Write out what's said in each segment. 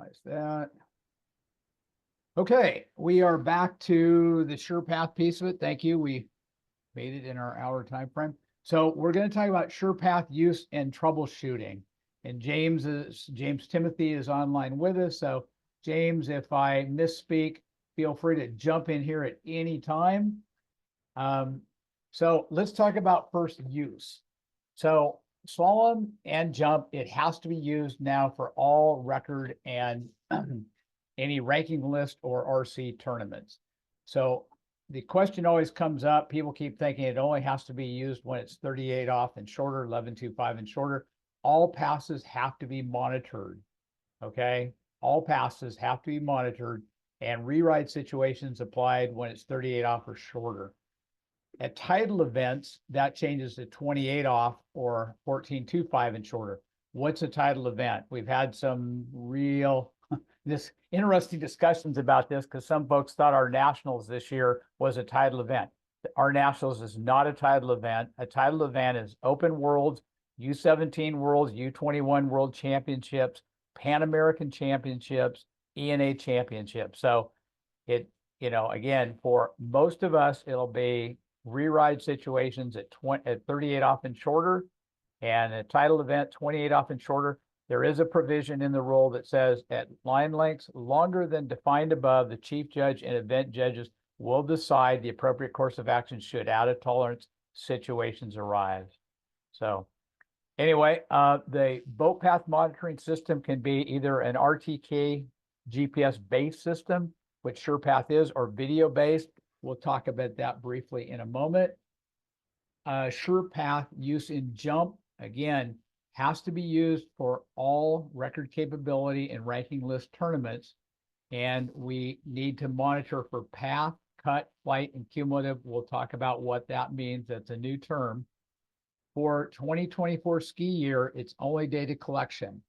minimize that. Okay, we are back to the SurePath piece of it. Thank you. We made it in our hour time frame. So we're going to talk about SurePath use and troubleshooting. And James Timothy is online with us. So James, if I misspeak, feel free to jump in here at any time. So let's talk about first use. So slalom and jump, it has to be used now for all record and any ranking list or RC tournaments. So the question always comes up. People keep thinking it only has to be used when it's 38 off and shorter, 11.25 and shorter. All passes have to be monitored. Okay. All passes have to be monitored and reride situations applied when it's 38 off or shorter. At title events, that changes to 28 off or 14.25 and shorter. What's a title event? We've had some real interesting discussions about this because some folks thought our nationals this year was a title event. Our nationals is not a title event. A title event is Open Worlds, U17 Worlds, U21 World Championships, Pan American Championships, ENA Championships. So it, again, for most of us, it'll be reride situations at 38 off and shorter, and a title event 28 off and shorter. There is a provision in the rule that says at line lengths longer than defined above, the chief judge and event judges will decide the appropriate course of action should out of tolerance situations arise. So anyway, the boat path monitoring system can be either an RTK GPS based system, which SurePath is, or video based. We'll talk about that briefly in a moment. SurePath use in jump, again, has to be used for all record capability and ranking list tournaments. And we need to monitor for path, cut, flight, and cumulative. We'll talk about what that means. That's a new term. For 2024 ski year, it's only data collection.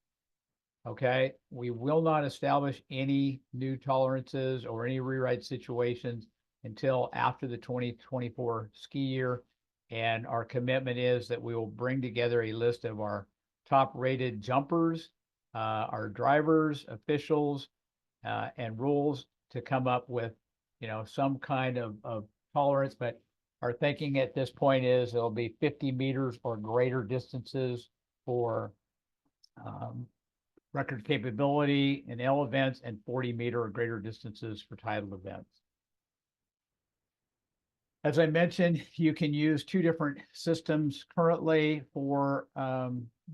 Okay, we will not establish any new tolerances or any rewrite situations until after the 2024 ski year. And our commitment is that we will bring together a list of our top rated jumpers, our drivers, officials, and rules to come up with, some kind of tolerance. But our thinking at this point is it'll be 50 meters or greater distances for record capability in L events and 40-meter or greater distances for title events. As I mentioned, you can use two different systems currently for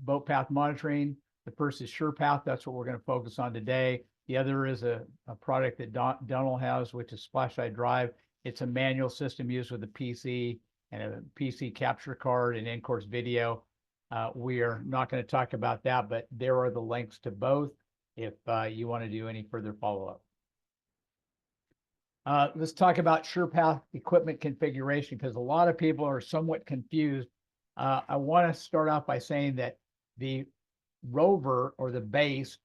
boat path monitoring. The first is SurePath. That's what we're going to focus on today. The other is a product that Donald has, which is Splasheye Drive. It's a manual system used with a PC and a PC capture card and in-course video. We are not going to talk about that, but there are the links to both if you want to do any further follow-up. Let's talk about SurePath equipment configuration because a lot of people are somewhat confused. I want to start off by saying that the rover or the base,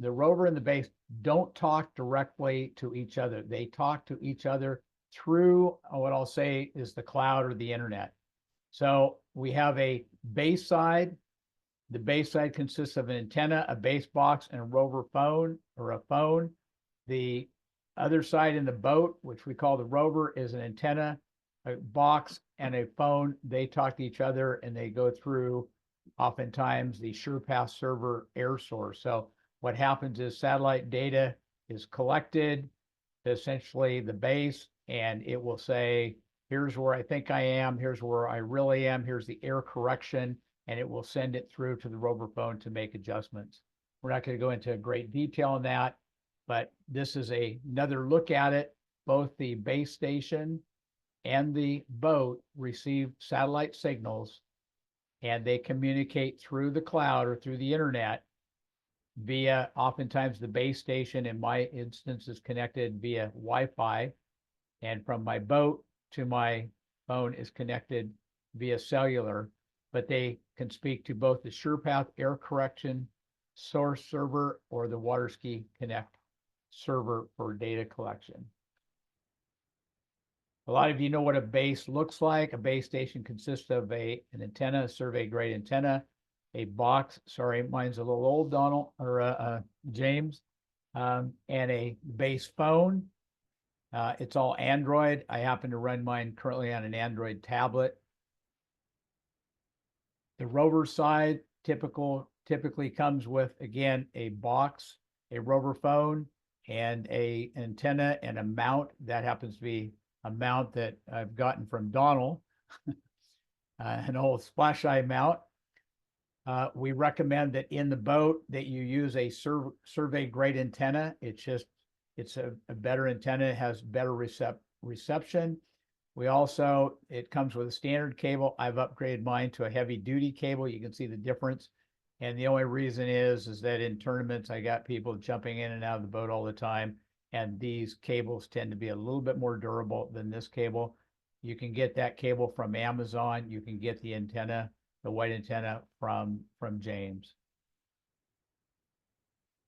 the rover and the base don't talk directly to each other. They talk to each other through what I'll say is the cloud or the internet. So we have a base side. The base side consists of an antenna, a base box, and a rover phone or a phone. The other side in the boat, which we call the rover, is an antenna, a box, and a phone. They talk to each other and they go through oftentimes the SurePath server air source. So what happens is satellite data is collected, essentially the base, and it will say, here's where I think I am, here's where I really am, here's the air correction, and it will send it through to the rover phone to make adjustments. We're not going to go into great detail on that, but this is another look at it. Both the base station and the boat receive satellite signals, and they communicate through the cloud or through the internet via, oftentimes the base station in my instance is connected via Wi-Fi, and from my boat to my phone is connected via cellular, but they can speak to both the SurePath air correction source server or the WaterSki Connect server for data collection. A lot of you know what a base looks like. A base station consists of an antenna, a survey grade antenna, a box. Sorry, mine's a little old, Donald or James. and a base phone. It's all Android. I happen to run mine currently on an Android tablet. The rover side typically comes with, again, a box, a rover phone, and a antenna and a mount. That happens to be a mount that I've gotten from Donald, an old splash eye mount. We recommend that in the boat that you use a survey grade antenna. It's a better antenna, it has better reception. It comes with a standard cable. I've upgraded mine to a heavy duty cable. You can see the difference. And the only reason is that in tournaments, I got people jumping in and out of the boat all the time. And these cables tend to be a little bit more durable than this cable. You can get that cable from Amazon. You can get the antenna, the white antenna from James.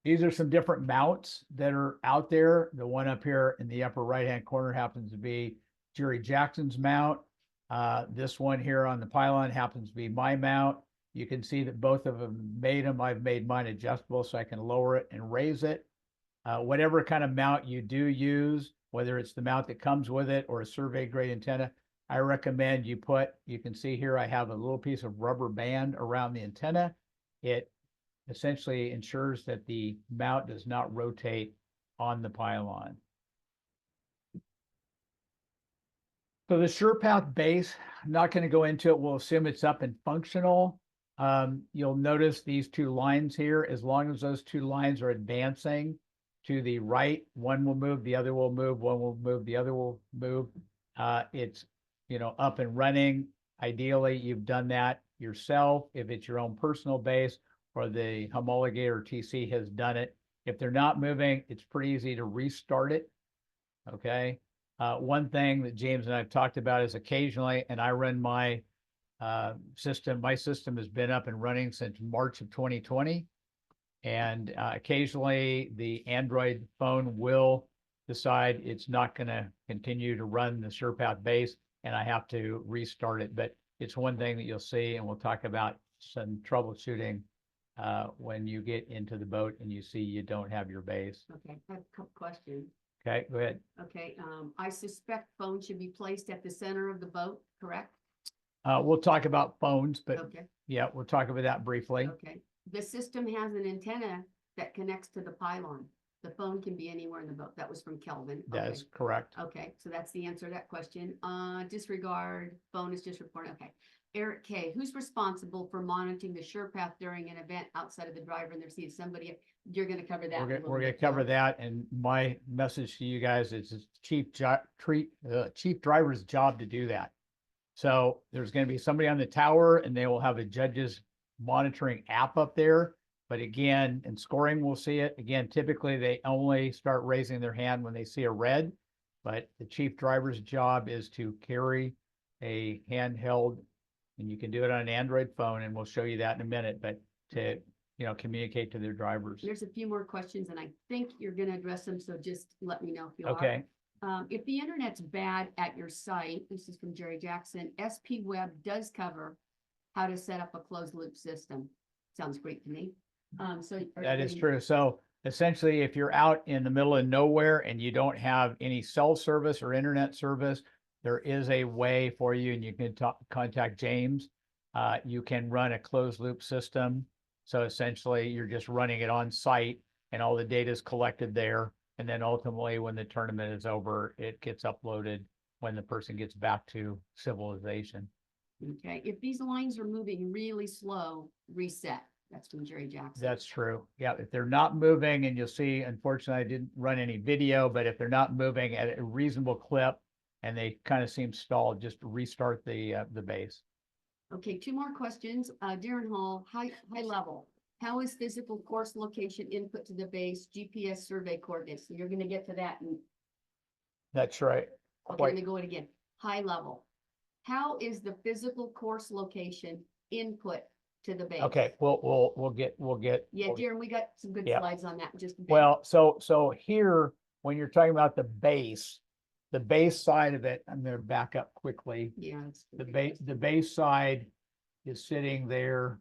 These are some different mounts that are out there. The one up here in the upper right-hand corner happens to be Jerry Jackson's mount. This one here on the pylon happens to be my mount. You can see that both of them made them. I've made mine adjustable so I can lower it and raise it. Whatever kind of mount you do use, whether it's the mount that comes with it or a survey grade antenna, I recommend you can see here I have a little piece of rubber band around the antenna. It essentially ensures that the mount does not rotate on the pylon. So the SurePath base, I'm not going to go into it. We'll assume it's up and functional. You'll notice these two lines here. As long as those two lines are advancing to the right, one will move, the other will move, one will move, the other will move. It's up and running. Ideally, you've done that yourself if it's your own personal base, or the homologator TC has done it. If they're not moving, it's pretty easy to restart it. Okay. One thing that James and I've talked about is occasionally, and I run my system has been up and running since March of 2020. And occasionally the Android phone will decide it's not going to continue to run the SurePath base, and I have to restart it. But it's one thing that you'll see, and we'll talk about some troubleshooting when you get into the boat and you see you don't have your base. Okay, I have a couple questions. Okay, go ahead. Okay, I suspect phones should be placed at the center of the boat, correct? We'll talk about phones, but Okay, yeah, we'll talk about that briefly. okay. The system has an antenna that connects to the pylon. The phone can be anywhere in the boat. That was from Kelvin. That is correct. Okay, so that's the answer to that question. Disregard, phone is just reporting. Okay. Eric K., who's responsible for monitoring the SurePath during an event outside of the driver in their seat? Somebody, you're going to cover that. We're going to cover that, and my message to you guys is it's chief driver's job to do that. So there's going to be somebody on the tower, and they will have a judge's monitoring app up there. But again, in scoring, we'll see it. Again, typically they only start raising their hand when they see a red, but the chief driver's job is to carry a handheld, and you can do it on an Android phone, and we'll show you that in a minute, but to communicate to their drivers. There's a few more questions, and I think you're going to address them, so just let me know if you Okay. are. If the internet's bad at your site, this is from Jerry Jackson, SP Web does cover how to set up a closed loop system. Sounds great to me. That is true. So essentially, if you're out in the middle of nowhere and you don't have any cell service or internet service, there is a way for you, and you can contact James. You can run a closed loop system. So essentially, you're just running it on site, and all the data is collected there. And then ultimately, when the tournament is over, it gets uploaded when the person gets back to civilization. Okay. If these lines are moving really slow, reset. That's from Jerry Jackson. That's true. Yeah, if they're not moving, and you'll see, unfortunately, I didn't run any video, but if they're not moving at a reasonable clip and they kind of seem stalled, just restart the base. Okay, two more questions. Darren Hall, high level. How is physical course location input to the base GPS survey coordinates? So you're going to get to that. That's right. Okay, let me go it again. High level. How is the physical course location input to the base? Okay, we'll get. Yeah, Darren, we got some good slides on that. Just well, so here, when you're talking about the base side of it, I'm going to back up quickly. Yeah, the base side is sitting there.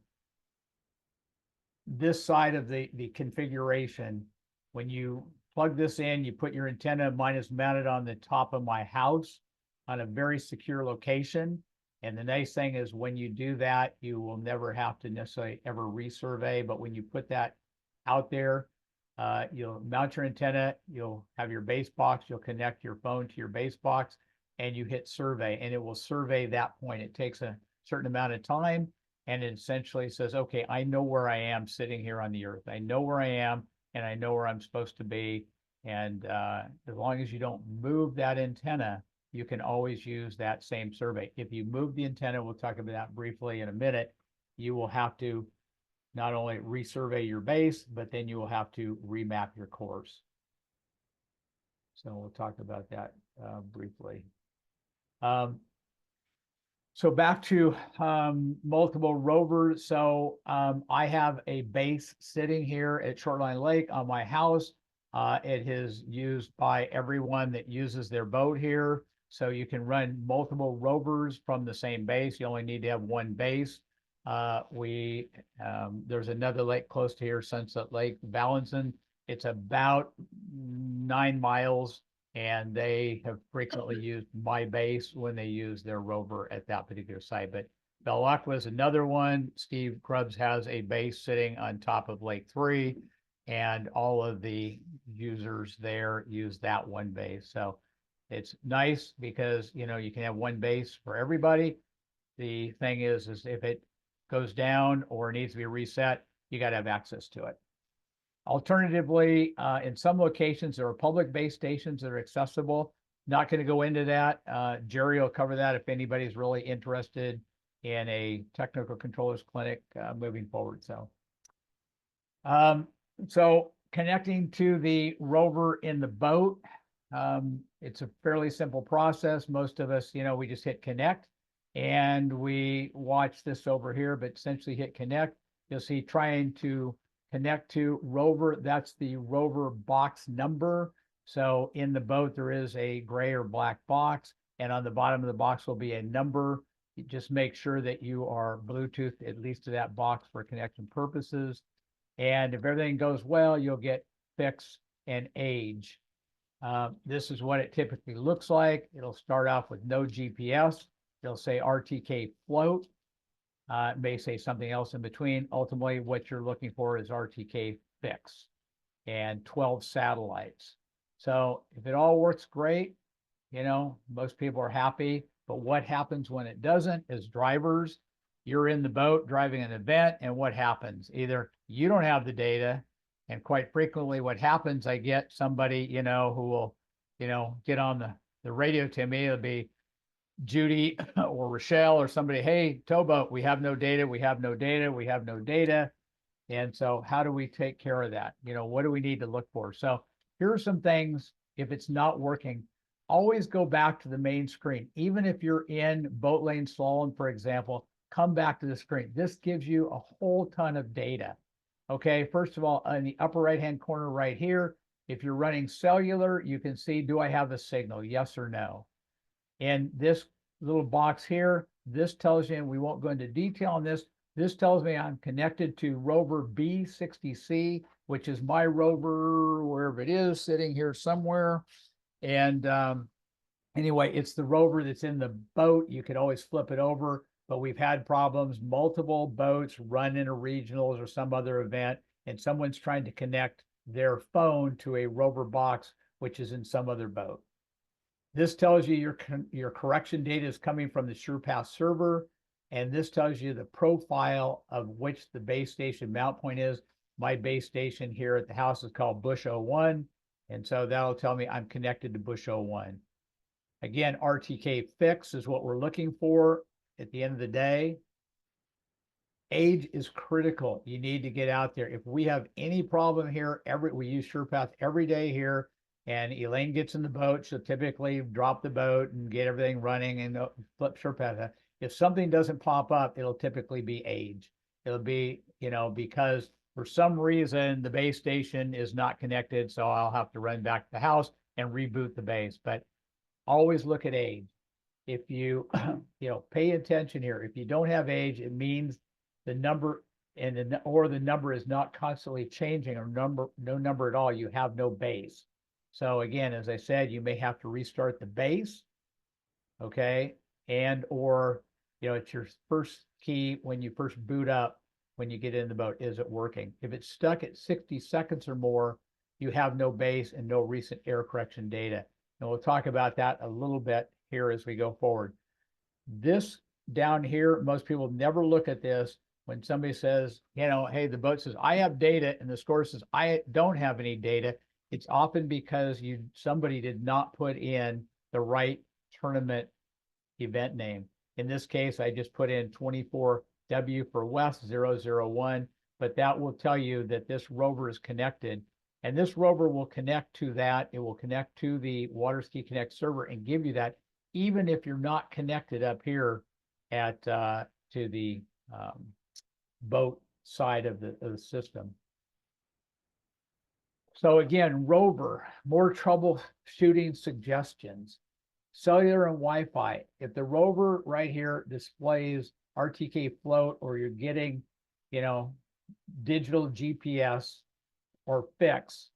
This side of the configuration when you plug this in, you put your antenna. Mine is mounted on the top of my house on a very secure location. And the nice thing is when you do that, you will never have to necessarily ever resurvey. But when you put that out there, you'll mount your antenna, you'll have your base box, you'll connect your phone to your base box, and you hit survey, and it will survey that point. It takes a certain amount of time, and it essentially says, okay, I know where I am sitting here on the earth. I know where I am, and I know where I'm supposed to be. And as long as you don't move that antenna, you can always use that same survey. If you move the antenna, we'll talk about that briefly in a minute, you will have to not only resurvey your base, but then you will have to remap your course. So we'll talk about that briefly. So back to multiple rovers. So I have a base sitting here at Shortline Lake on my house. It is used by everyone that uses their boat here. So you can run multiple rovers from the same base. You only need to have one base. There's another lake close to here, Sunset Lake, Valenson. It's about 9 miles, and they have frequently used my base when they use their rover at that particular site. But Belle Aqua is another one. Steve Krebs has a base sitting on top of Lake 3, and all of the users there use that one base. So it's nice because, you know, you can have one base for everybody. The thing is if it goes down or needs to be reset, you got to have access to it. Alternatively, in some locations, there are public base stations that are accessible. Not going to go into that. Jerry will cover that if anybody's really interested in a technical controllers clinic moving forward. So connecting to the rover in the boat, it's a fairly simple process. Most of us, you know, we just hit connect and we watch this over here, but essentially hit connect. You'll see trying to connect to rover. That's the rover box number. So in the boat, there is a gray or black box, and on the bottom of the box will be a number. You just make sure that you are Bluetooth at least to that box for connection purposes. And if everything goes well, you'll get fix and age. This is what it typically looks like. It'll start off with no GPS. It'll say RTK float. It may say something else in between. Ultimately, what you're looking for is RTK fix and 12 satellites. So if it all works great, you know, most people are happy. But what happens when it doesn't is drivers, you're in the boat driving an event, and what happens? Either you don't have the data, and quite frequently what happens, I get somebody, you know, who will, you know, get on the radio to me. It'll be Judy or Rochelle or somebody, hey, towboat, we have no data, we have no data, we have no data. And so how do we take care of that? You know, what do we need to look for? So here are some things. If it's not working, always go back to the main screen. Even if you're in boat lane slalom, for example, come back to the screen. This gives you a whole ton of data. Okay, first of all, in the upper right-hand corner right here, if you're running cellular, you can see, do I have a signal? Yes or no? And this little box here, this tells you, and we won't go into detail on this, this tells me I'm connected to rover B60C, which is my rover, wherever it is, sitting here somewhere. And anyway, it's the rover that's in the boat. You could always flip it over, but we've had problems. Multiple boats run into regionals or some other event, and someone's trying to connect their phone to a rover box, which is in some other boat. This tells you your correction data is coming from the SurePath server, and this tells you the profile of which the base station mount point is. My base station here at the house is called Bush 01, and so that'll tell me I'm connected to Bush 01. Again, RTK fix is what we're looking for at the end of the day. Age is critical. You need to get out there. If we have any problem here, we use SurePath every day here, and Elaine gets in the boat, she'll typically drop the boat and get everything running and flip SurePath. If something doesn't pop up, it'll typically be age. It'll be, you know, because for some reason the base station is not connected, so I'll have to run back to the house and reboot the base. But always look at age. If you, you know, pay attention here. If you don't have age, it means the number and or the number is not constantly changing, or no number at all, you have no base. So again, as I said, you may have to restart the base, okay? And or, it's your first key when you first boot up, when you get in the boat, is it working? If it's stuck at 60 seconds or more, you have no base and no recent error correction data. And we'll talk about that a little bit here as we go forward. This down here, most people never look at this. When somebody says, hey, the boat says, I have data, and the score says, I don't have any data, it's often because somebody did not put in the right tournament event name. In this case, I just put in 24W for West 001, but that will tell you that this rover is connected. And this rover will connect to that. It will connect to the WaterSki Connect server and give you that, even if you're not connected up here at to the boat side of the system. So again, rover, more troubleshooting suggestions. Cellular and Wi-Fi. If the rover right here displays RTK float, or you're getting, digital GPS or fix,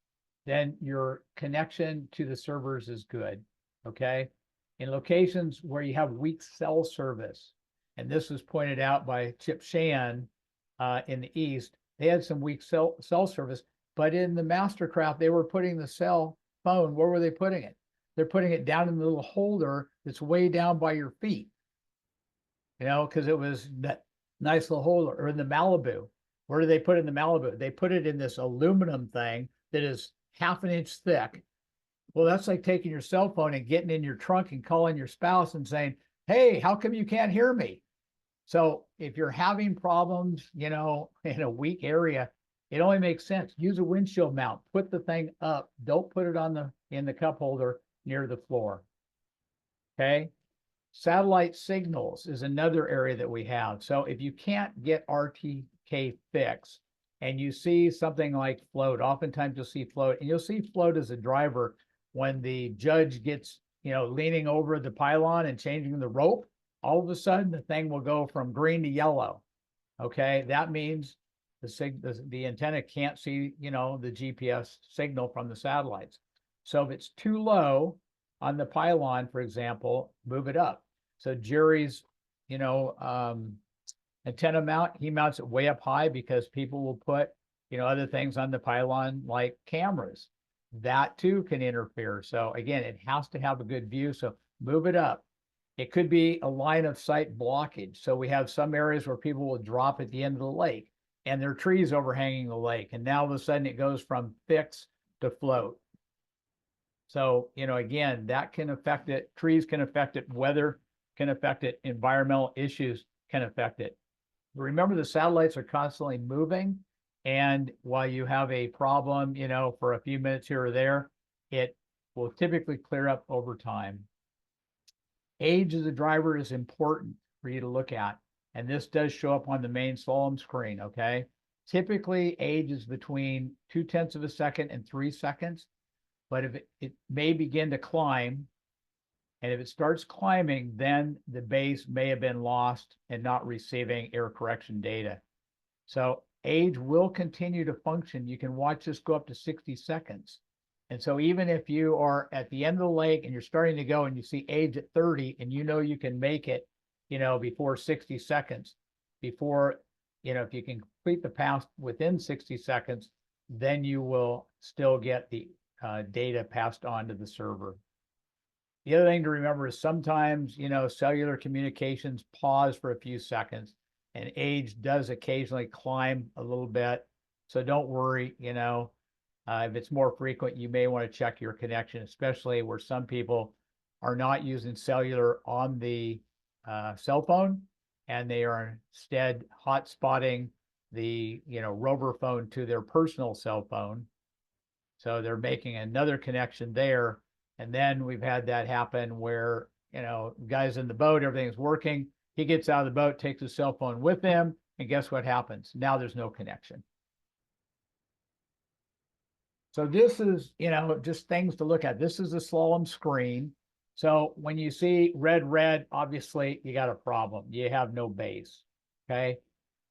then your connection to the servers is good, okay? In locations where you have weak cell service, and this was pointed out by Chip Shan in the East, they had some weak cell service, but in the Mastercraft, they were putting the cell phone, where were they putting it? They're putting it down in the little holder that's way down by your feet, because it was that nice little holder. Or in the Malibu, where do they put it in the Malibu? They put it in this aluminum thing that is half an inch thick. Well, that's like taking your cell phone and getting in your trunk and calling your spouse and saying, hey, how come you can't hear me? So if you're having problems, in a weak area, it only makes sense. Use a windshield mount. Put the thing up. Don't put it in the cup holder near the floor. Okay. Satellite signals is another area that we have. So if you can't get RTK fix and you see something like float, oftentimes you'll see float, and you'll see float as a driver when the judge gets, leaning over the pylon and changing the rope, all of a sudden the thing will go from green to yellow. Okay. That means the antenna can't see, the GPS signal from the satellites. So if it's too low on the pylon, for example, move it up. So Jerry's, antenna mount, he mounts it way up high because people will put, other things on the pylon like cameras. That too can interfere. So again, it has to have a good view. So move it up. It could be a line of sight blockage. So we have some areas where people will drop at the end of the lake and there are trees overhanging the lake. And now all of a sudden it goes from fix to float. So, again, that can affect it. Trees can affect it. Weather can affect it. Environmental issues can affect it. Remember, the satellites are constantly moving. And while you have a problem, for a few minutes here or there, it will typically clear up over time. Age of the driver is important for you to look at. And this does show up on the main slalom screen, okay? Typically, age is between 0.2 of a second and 3 seconds. But if it may begin to climb, and if it starts climbing, then the base may have been lost and not receiving error correction data. So age will continue to function. You can watch this go up to 60 seconds. And so even if you are at the end of the lake and you're starting to go and you see age at 30 and you can make it, before 60 seconds, before, if you can complete the pass within 60 seconds, then you will still get the data passed on to the server. The other thing to remember is sometimes, cellular communications pause for a few seconds, and age does occasionally climb a little bit. So don't worry, if it's more frequent, you may want to check your connection, especially where some people are not using cellular on the cell phone, and they are instead hotspotting the, rover phone to their personal cell phone. So they're making another connection there. And then we've had that happen where, guys in the boat, everything's working. He gets out of the boat, takes his cell phone with him, and guess what happens? Now there's no connection. So this is, just things to look at. This is a slalom screen. So when you see red, obviously you got a problem. You have no base, okay?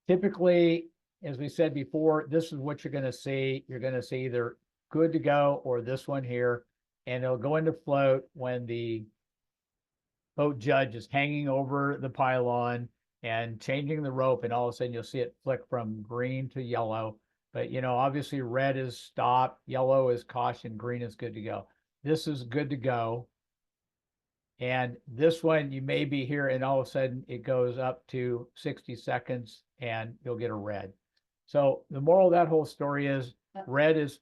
Typically, as we said before, this is what you're gonna see. You're gonna see either good to go or this one here, and it'll go into float when the boat judge is hanging over the pylon and changing the rope, and all of a sudden you'll see it flick from green to yellow. But obviously red is stop, yellow is caution, green is good to go. This is good to go. And this one you may be here and all of a sudden it goes up to 60 seconds and you'll get a red. So the moral of that whole story is red is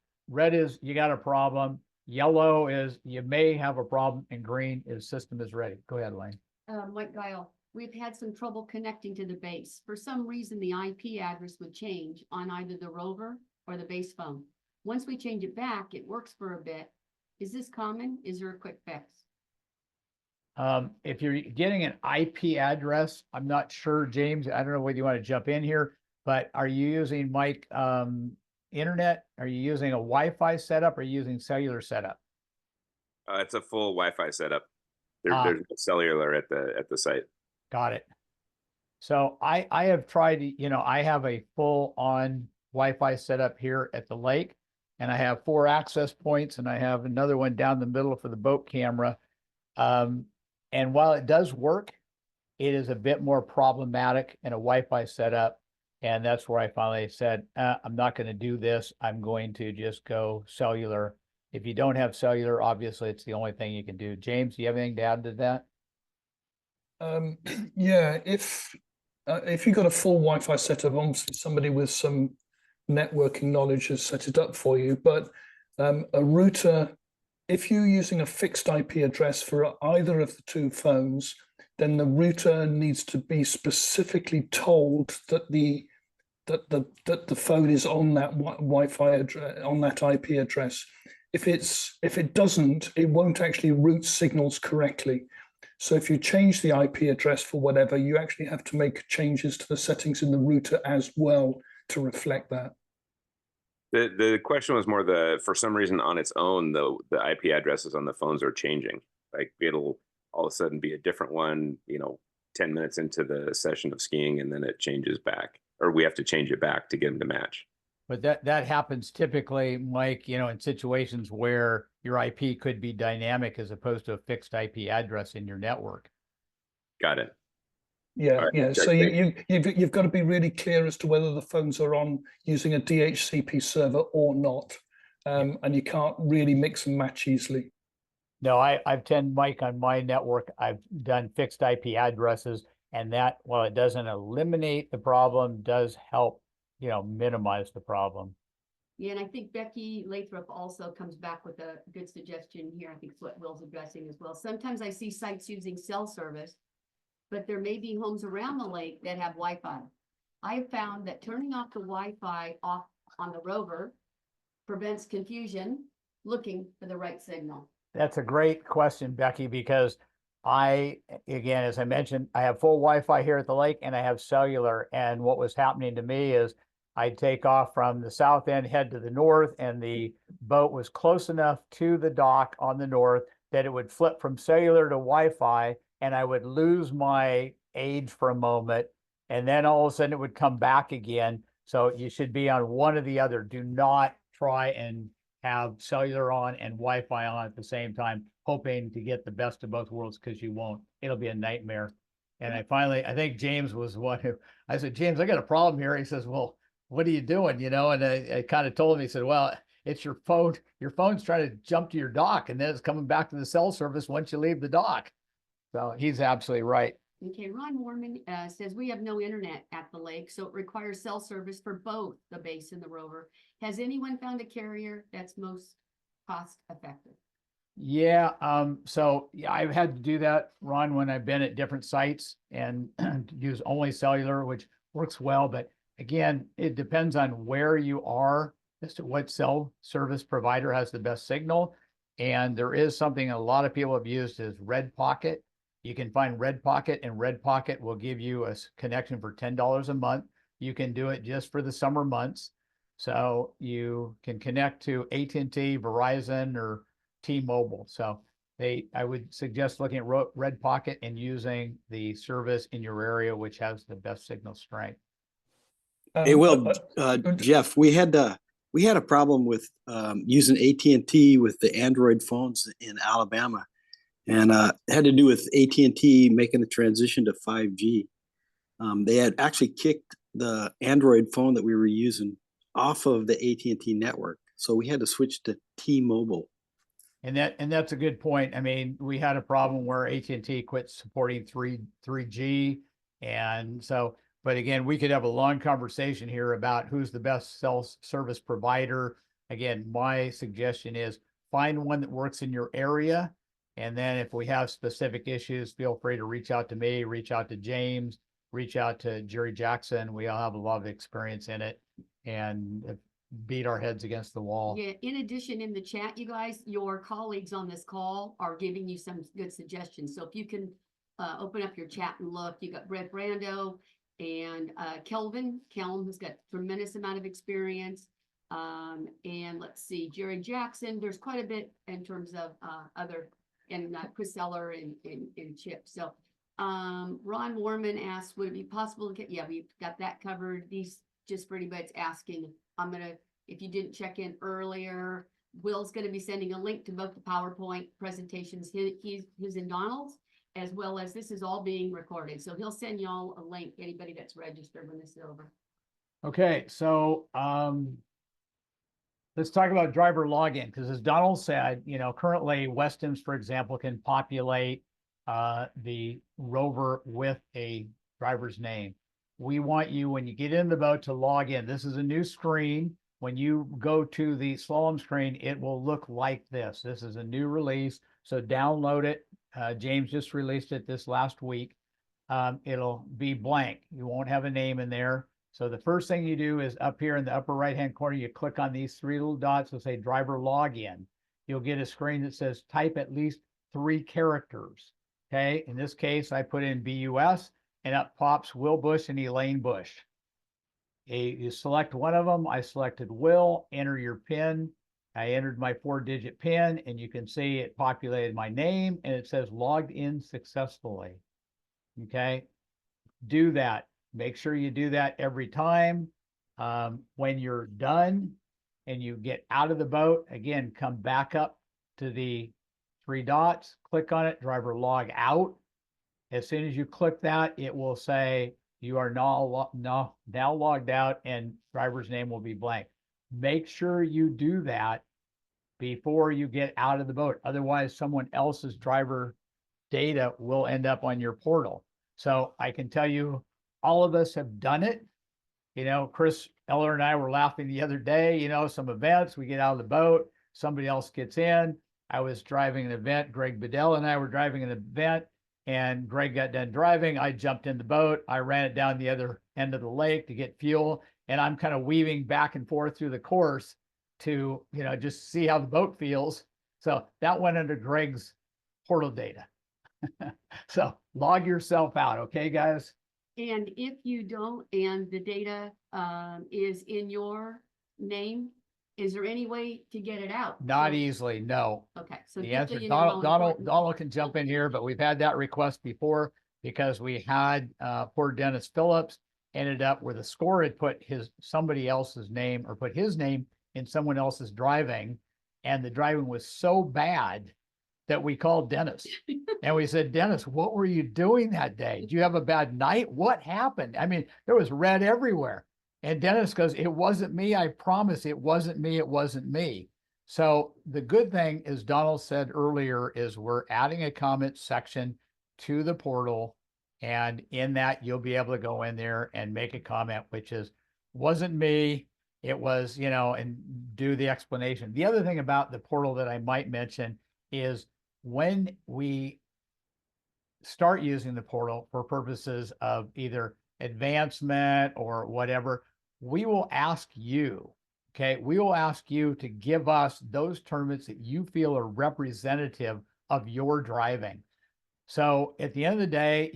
you got a problem. Yellow is you may have a problem, and green is system is ready. Go ahead, Elaine. Mike Guile, we've had some trouble connecting to the base. For some reason, the IP address would change on either the rover or the base phone. Once we change it back, it works for a bit. Is this common? Is there a quick fix? If you're getting an IP address, I'm not sure, James, I don't know whether you want to jump in here, but are you using Mike, internet? Are you using a Wi-Fi setup or are you using cellular setup? It's a full Wi-Fi setup. There's no cellular at the site. Got it. So I have tried, I have a full on Wi-Fi setup here at the lake, and I have 4 access points, and I have another one down the middle for the boat camera. And while it does work, it is a bit more problematic in a Wi-Fi setup. And that's where I finally said, I'm not going to do this. I'm going to just go cellular. If you don't have cellular, obviously it's the only thing you can do. James, do you have anything to add to that? Yeah, if you've got a full Wi-Fi setup, obviously somebody with some networking knowledge has set it up for you. But a router, if you're using a fixed IP address for either of the 2 phones, then the router needs to be specifically told that the phone is on that Wi-Fi address, on that IP address. If it doesn't, it won't actually route signals correctly. So if you change the IP address for whatever, you actually have to make changes to the settings in the router as well to reflect that. The question was more for some reason on its own, though, the IP addresses on the phones are changing. Like it'll all of a sudden be a different one, 10 minutes into the session of skiing, and then it changes back, or we have to change it back to get them to match. But that happens typically, Mike, in situations where your IP could be dynamic as opposed to a fixed IP address in your network. Got it. Yeah, right, yeah. So you've got to be really clear as to whether the phones are on using a DHCP server or not, and you can't really mix and match easily. No, I've Mike, on my network, I've done fixed IP addresses, and that, while it doesn't eliminate the problem, does help, minimize the problem. Yeah, and I think Becky Lathrop also comes back with a good suggestion here. I think it's what Will's addressing as well. Sometimes I see sites using cell service, but there may be homes around the lake that have Wi-Fi. I have found that turning off the Wi-Fi off on the rover prevents confusion looking for the right signal. That's a great question, Becky, because again, as I mentioned, I have full Wi-Fi here at the lake and I have cellular. And what was happening to me is I'd take off from the south end, head to the north, and the boat was close enough to the dock on the north that it would flip from cellular to Wi-Fi, and I would lose my age for a moment, and then all of a sudden it would come back again. So you should be on one or the other. Do not try and have cellular on and Wi-Fi on at the same time, hoping to get the best of both worlds, because you won't. It'll be a nightmare. And I think James was the one who, I said, James, I got a problem here. He says, well, what are you doing? And I kind of told him, he said, well, it's your phone. Your phone's trying to jump to your dock, and then it's coming back to the cell service once you leave the dock. So he's absolutely right. Okay, Ron Warman says we have no internet at the lake, so it requires cell service for both the base and the rover. Has anyone found a carrier that's most cost effective? Yeah, so yeah, I've had to do that, Ron, when I've been at different sites and use only cellular, which works well. But again, it depends on where you are as to what cell service provider has the best signal. And there is something a lot of people have used is Red Pocket. You can find Red Pocket, and Red Pocket will give you a connection for $10 a month. You can do it just for the summer months. So you can connect to AT&T, Verizon, or T-Mobile. So I would suggest looking at Red Pocket and using the service in your area, which has the best signal strength. Hey, Will, but- Jeff, we had a problem with using AT&T with the Android phones in Alabama, and it had to do with AT&T making the transition to 5G. They had actually kicked the Android phone that we were using off of the AT&T network, so we had to switch to T-Mobile. And that's a good point. I mean, we had a problem where AT&T quit supporting 3G. And so, but again, we could have a long conversation here about who's the best cell service provider. Again, my suggestion is find one that works in your area. And then if we have specific issues, feel free to reach out to me, reach out to James, reach out to Jerry Jackson. We all have a lot of experience in it and beat our heads against the wall. Yeah, in addition, in the chat, you guys, your colleagues on this call are giving you some good suggestions. So if you can open up your chat and look, you got Brett Brando and Kelvin. Kelvin has got tremendous amount of experience. And let's see, Jerry Jackson, there's quite a bit in terms of other, and Chris Seller and Chip. So Ron Warman asked, would it be possible to get, yeah, we've got that covered. These just for anybody's asking, if you didn't check in earlier, Will's gonna be sending a link to both the PowerPoint presentations, his and Donald's, as well as this is all being recorded. So he'll send y'all a link, anybody that's registered when this is over. Okay, so let's talk about driver login, because as Donald said, currently Westons, for example, can populate the rover with a driver's name. We want you, when you get in the boat, to log in. This is a new screen. When you go to the slalom screen, it will look like this. This is a new release, so download it. James just released it this last week. It'll be blank. You won't have a name in there. So the first thing you do is up here in the upper right-hand corner, you click on these three little dots that say driver login. You'll get a screen that says type at least 3 characters. Okay, in this case, I put in BUS, and up pops Will Bush and Elaine Bush. You select one of them. I selected Will, enter your PIN. I entered my 4-digit PIN, and you can see it populated my name, and it says logged in successfully. Okay, do that. Make sure you do that every time. When you're done and you get out of the boat, again, come back up to the 3 dots, click on it, driver log out. As soon as you click that, it will say you are now logged out and driver's name will be blank. Make sure you do that before you get out of the boat. Otherwise, someone else's driver data will end up on your portal. So I can tell you, all of us have done it. Chris Eller and I were laughing the other day, some events, we get out of the boat, somebody else gets in. I was driving an event. Greg Bedell and I were driving an event, and Greg got done driving. I jumped in the boat. I ran it down the other end of the lake to get fuel. And I'm kind of weaving back and forth through the course to, just see how the boat feels. So that went under Greg's portal data. So log yourself out. Okay, guys? And if you don't, and the data is in your name, is there any way to get it out? Not easily, no. Okay, so The just so answer, you know how important- Donald can jump in here, but we've had that request before because we had poor Dennis Phillips ended up where the score had put somebody else's name or put his name in someone else's driving, and the driving was so bad that we called Dennis and we said, Dennis, what were you doing that day? Did you have a bad night? What happened? I mean, there was red everywhere. And Dennis goes, it wasn't me. I promise it wasn't me. It wasn't me. So the good thing, as Donald said earlier, is we're adding a comment section to the portal. And in that, you'll be able to go in there and make a comment, which is, wasn't me. It was, and do the explanation. The other thing about the portal that I might mention is when we start using the portal for purposes of either advancement or whatever, we will ask you, okay? We will ask you to give us those tournaments that you feel are representative of your driving. So at the end of the day,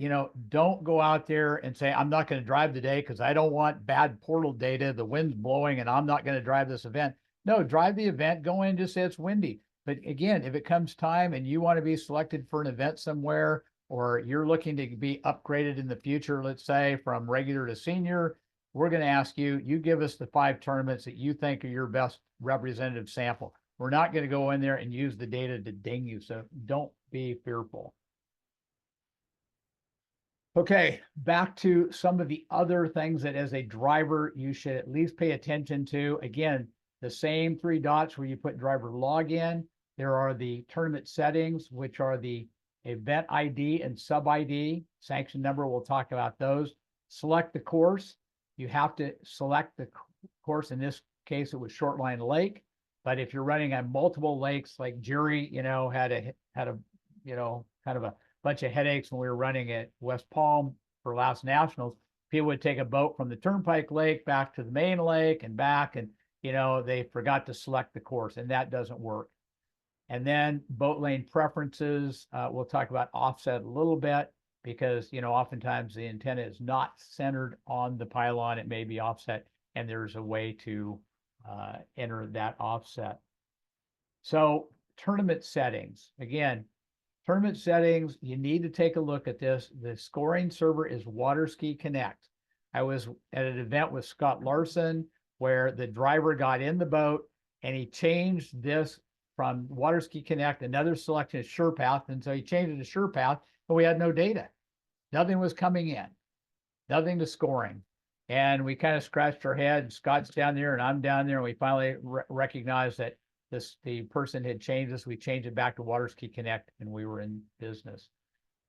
don't go out there and say, I'm not going to drive today because I don't want bad portal data. The wind's blowing and I'm not going to drive this event. No, drive the event, go in and just say it's windy. But again, if it comes time and you want to be selected for an event somewhere, or you're looking to be upgraded in the future, let's say from regular to senior, we're going to ask you, you give us the 5 tournaments that you think are your best representative sample. We're not going to go in there and use the data to ding you. So don't be fearful. Okay, back to some of the other things that as a driver, you should at least pay attention to. Again, the same 3 dots where you put driver login. There are the tournament settings, which are the event ID and sub ID, sanction number. We'll talk about those. Select the course. You have to select the course. In this case, it was Shortline Lake. But if you're running on multiple lakes, like Jerry, had a kind of a bunch of headaches when we were running at West Palm for last nationals. People would take a boat from the Turnpike Lake back to the main lake and back, and they forgot to select the course, and that doesn't work. And then boat lane preferences, we'll talk about offset a little bit, because oftentimes the antenna is not centered on the pylon. It may be offset, and there's a way to enter that offset. So tournament settings, again, tournament settings, you need to take a look at this. The scoring server is Waterski Connect. I was at an event with Scott Larson where the driver got in the boat and he changed this from Waterski Connect, another selection is SurePath. And so he changed it to SurePath, but we had no data. Nothing was coming in, nothing to scoring. And we kind of scratched our head. Scott's down there and I'm down there. And we finally recognized that the person had changed this. We changed it back to Waterski Connect and we were in business.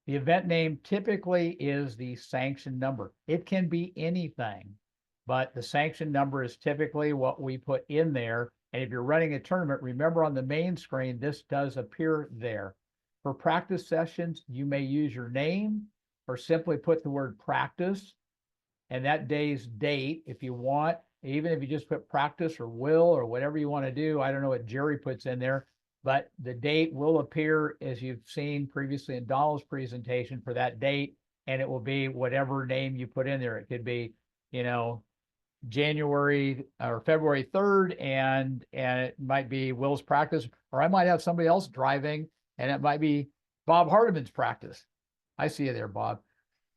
The event name typically is the sanction number. It can be anything, but the sanction number is typically what we put in there. And if you're running a tournament, remember on the main screen, this does appear there. For practice sessions, you may use your name or simply put the word practice and that day's date if you want. Even if you just put practice or will or whatever you want to do, I don't know what Jerry puts in there, but the date will appear as you've seen previously in Donald's presentation for that date, and it will be whatever name you put in there. It could be, January or February 3rd, and it might be Will's practice, or I might have somebody else driving, and it might be Bob Hardiman's practice. I see you there, Bob.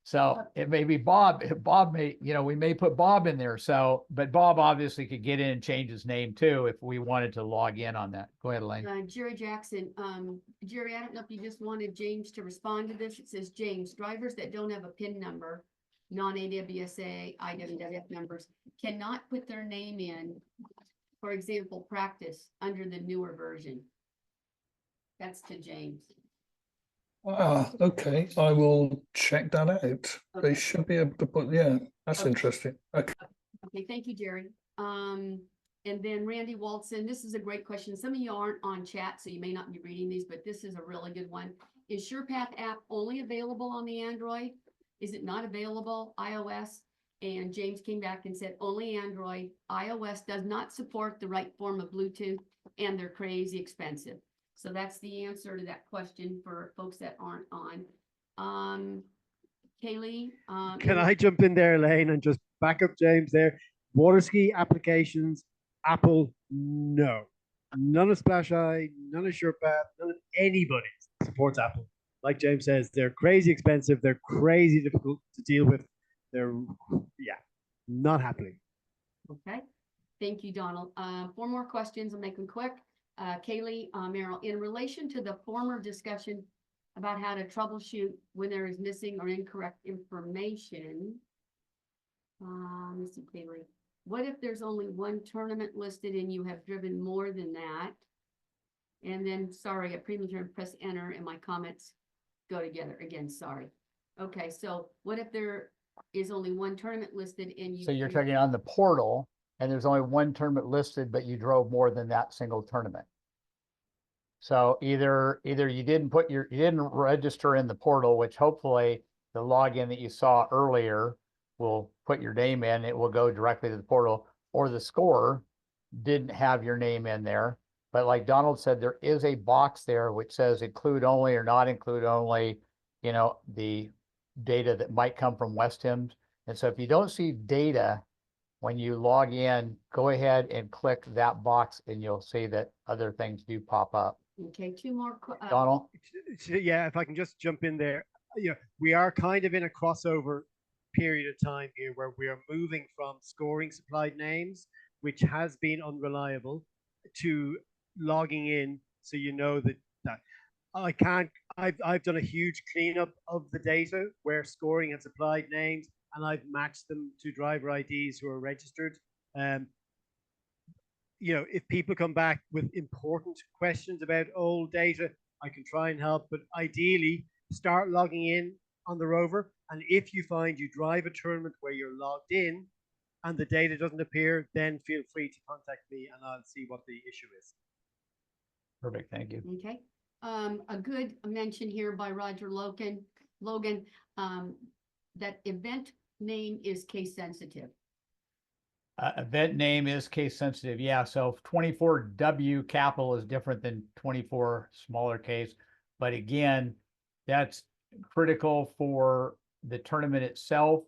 So it may be Bob. Bob may, we may put Bob in there. So, but Bob obviously could get in and change his name too if we wanted to log in on that. Go ahead, Elaine. Jerry Jackson, Jerry, I don't know if you just wanted James to respond to this. It says, James, drivers that don't have a PIN number, non-AWSA, IWWF numbers, cannot put their name in, for example, practice under the newer version. That's to James. Okay. I will check that out. Okay. They should be able to put, yeah, that's Okay. interesting. Okay. Okay, thank you, Jerry. And then Randy Walton, this is a great question. Some of you aren't on chat, so you may not be reading these, but this is a really good one. Is SurePath app only available on the Android? Is it not available iOS? And James came back and said only Android. iOS does not support the right form of Bluetooth, and they're crazy expensive. So that's the answer to that question for folks that aren't on. Kaylee? Can I jump in there, Elaine, and just back up James there? Waterski applications, Apple, no. None of Splash Eye, none of SurePath, none of anybody supports Apple. Like James says, they're crazy expensive. They're crazy difficult to deal with. They're, not happening. Okay, thank you, Donald. 4 more questions. I'll make them quick. Kaylee, Merrill, in relation to the former discussion about how to troubleshoot when there is missing or incorrect information. Let's see, Kaylee, what if there's only one tournament listed and you have driven more than that? And then, sorry, I premature press enter and my comments go together again, sorry. Okay, so what if there is only one tournament listed and you. So you're talking on the portal and there's only one tournament listed, but you drove more than that single tournament. So either you didn't register in the portal, which hopefully the login that you saw earlier will put your name in, it will go directly to the portal, or the score didn't have your name in there. But like Donald said, there is a box there which says include only or not include only, the data that might come from Westhims. And so if you don't see data when you log in, go ahead and click that box and you'll see that other things do pop up. Okay, 2 more. Donald? Yeah, if I can just jump in there. We are kind of in a crossover period of time here where we are moving from scoring supplied names, which has been unreliable, to logging in so you know that I can't. I've done a huge cleanup of the data where scoring has applied names, and I've matched them to driver IDs who are registered. If people come back with important questions about old data, I can try and help. But ideally, start logging in on the rover. And if you find you drive a tournament where you're logged in and the data doesn't appear, then feel free to contact me and I'll see what the issue is. Perfect, thank you. Okay, a good mention here by Roger Logan, that event name is case sensitive. Event name is case sensitive. Yeah, so 24W capital is different than 24 smaller case. But again, that's critical for the tournament itself.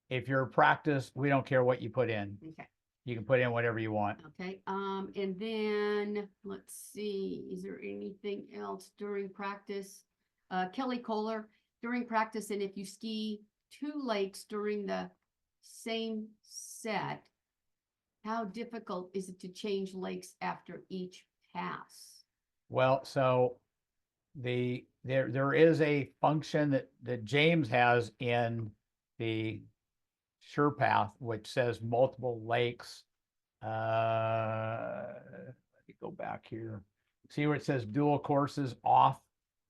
If you're practice, we don't care what you put in. Okay. You can put in whatever you want. Okay, and then let's see, is there anything else during practice? Kelly Kohler, during practice, and if you ski 2 lakes during the same set, how difficult is it to change lakes after each pass? Well, so there is a function that James has in the SurePath, which says multiple lakes. Let me go back here. See where it says dual courses off.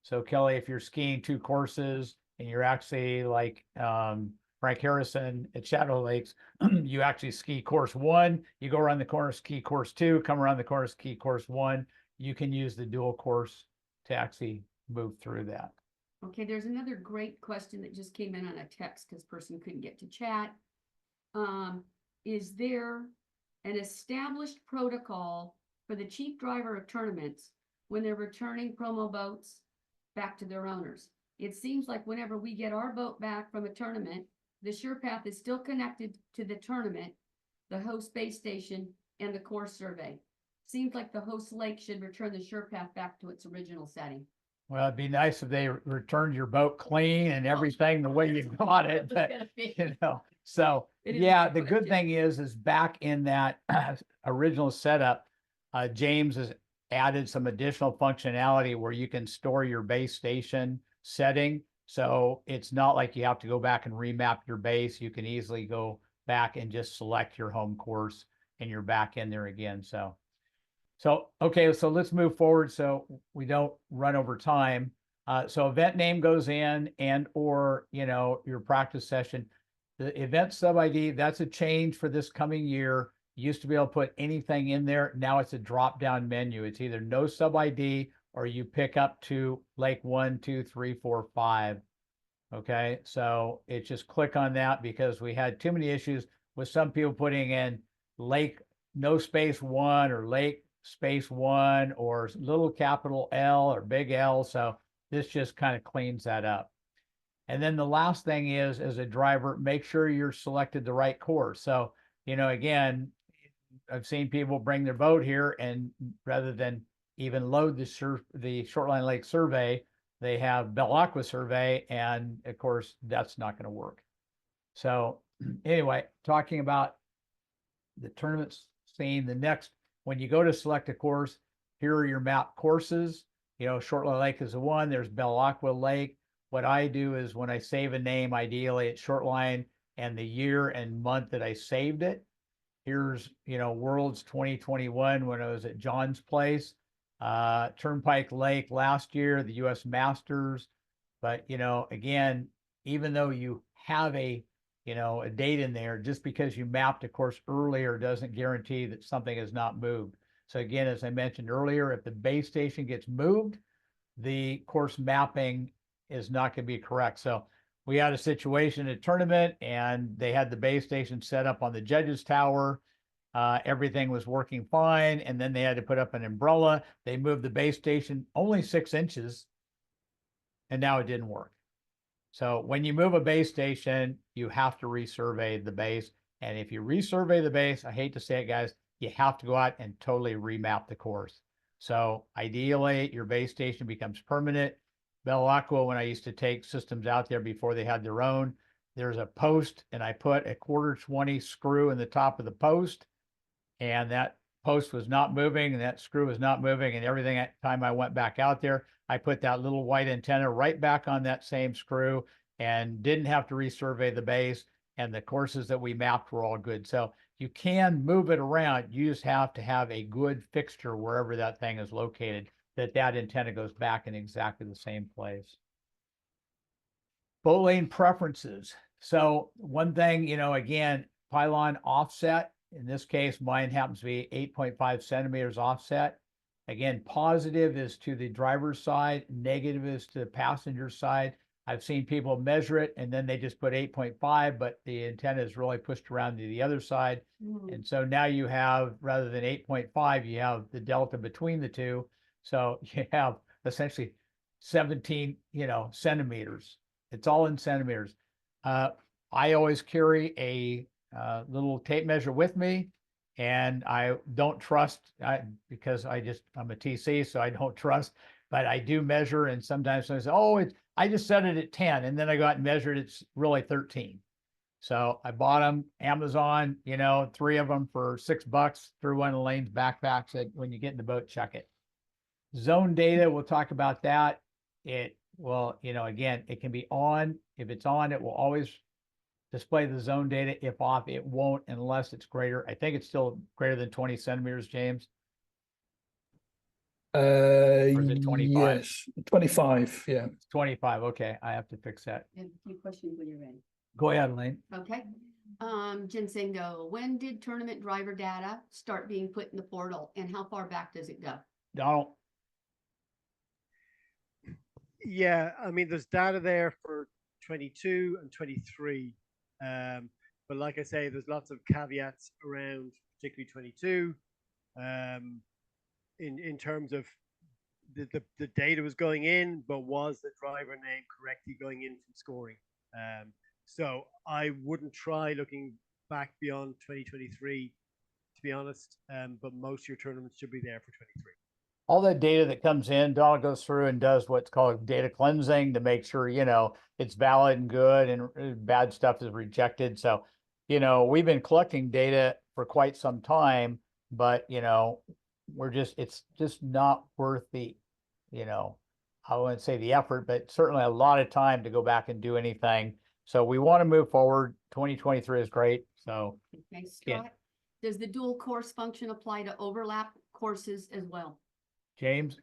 So Kelly, if you're skiing 2 courses and you're actually like Frank Harrison at Shadow Lakes, you actually ski course 1, you go around the corner, ski course 2, come around the corner, ski course 1. You can use the dual course to actually move through that. Okay, there's another great question that just came in on a text because person couldn't get to chat. Is there an established protocol for the chief driver of tournaments when they're returning promo boats back to their owners? It seems like whenever we get our boat back from a tournament, the SurePath is still connected to the tournament, the host base station, and the course survey. Seems like the host lake should return the SurePath back to its original setting. Well, it'd be nice if they returned your boat clean and everything the way you got it, but so It is a yeah, good the good question. thing is back in that original setup, James has added some additional functionality where you can store your base station setting. So it's not like you have to go back and remap your base. You can easily go back and just select your home course and you're back in there again. So okay, so let's move forward so we don't run over time. So event name goes in and or, your practice session. The event sub ID, that's a change for this coming year. You used to be able to put anything in there. Now it's a drop down menu. It's either no sub ID or you pick up to lake 1, 2, 3, 4, 5. Okay, so it's just click on that because we had too many issues with some people putting in lake no space 1 or lake space 1 or little capital L or big L. So this just kind of cleans that up. And then the last thing is, as a driver, make sure you're selected the right course. So, again, I've seen people bring their boat here and rather than even load the Shortline Lake survey, they have Belle Aqua survey. And of course, that's not going to work. So anyway, talking about the tournament scene, the next, when you go to select a course, here are your map courses. Shortline Lake is the one. There's Belle Aqua Lake. What I do is when I save a name, ideally it's Shortline and the year and month that I saved it. Here's, Worlds 2021 when I was at John's place, Turnpike Lake last year, the US Masters. But, again, even though you have a date in there, just because you mapped a course earlier doesn't guarantee that something is not moved. So again, as I mentioned earlier, if the base station gets moved, the course mapping is not going to be correct. So we had a situation at tournament and they had the base station set up on the judges tower. Everything was working fine. And then they had to put up an umbrella. They moved the base station only 6 inches and now it didn't work. So when you move a base station, you have to resurvey the base. And if you resurvey the base, I hate to say it, guys, you have to go out and totally remap the course. So ideally, your base station becomes permanent. Belle Aqua, when I used to take systems out there before they had their own, there's a post and I put a 1/4 screw in the top of the post. And that post was not moving and that screw was not moving, and everything at time I went back out there, I put that little white antenna right back on that same screw and didn't have to resurvey the base. And the courses that we mapped were all good. So you can move it around. You just have to have a good fixture wherever that thing is located, that antenna goes back in exactly the same place. Boat lane preferences. So one thing, again, pylon offset. In this case, mine happens to be 8.5 centimeters offset. Again, positive is to the driver's side, negative is to the passenger side. I've seen people measure it and then they just put 8.5, but the antenna is really pushed around to the other side. And so now you have, rather than 8.5, you have the delta between the two. So you have essentially 17, centimeters. It's all in centimeters. I always carry a little tape measure with me, and I don't trust because I'm a TC, so I don't trust, but I do measure. And sometimes I say, oh, I just set it at 10, and then I got and measured, it's really 13. So I bought them Amazon, 3 of them for $6, threw one of Lane's backpacks. Said, when you get in the boat, check it. Zone data, we'll talk about that. It will, again, it can be on. If it's on, it will always display the zone data. If off, it won't, unless it's greater. I think it's still greater than 20 centimeters, James. is it 25? Yes, 25, yeah. It's 25. Okay, I have to fix that. And a few questions when you're ready. Go ahead, Lane. Okay. Jinsengo, when did tournament driver data start being put in the portal and how far back does it go? Donald. Yeah, I mean, there's data there for 22 and 23. But like I say, there's lots of caveats around particularly 22 in terms of the data was going in, but was the driver name correctly going in from scoring? So I wouldn't try looking back beyond 2023, to be honest, but most of your tournaments should be there for 23. All that data that comes in, Donald goes through and does what's called data cleansing to make sure, it's valid and good, and bad stuff is rejected. So, we've been collecting data for quite some time, but, it's just not worth the, I wouldn't say the effort, but certainly a lot of time to go back and do anything. So we want to move forward. 2023 is great. So, Okay, Yeah. Scott, does the dual course function apply to overlap courses as well? James.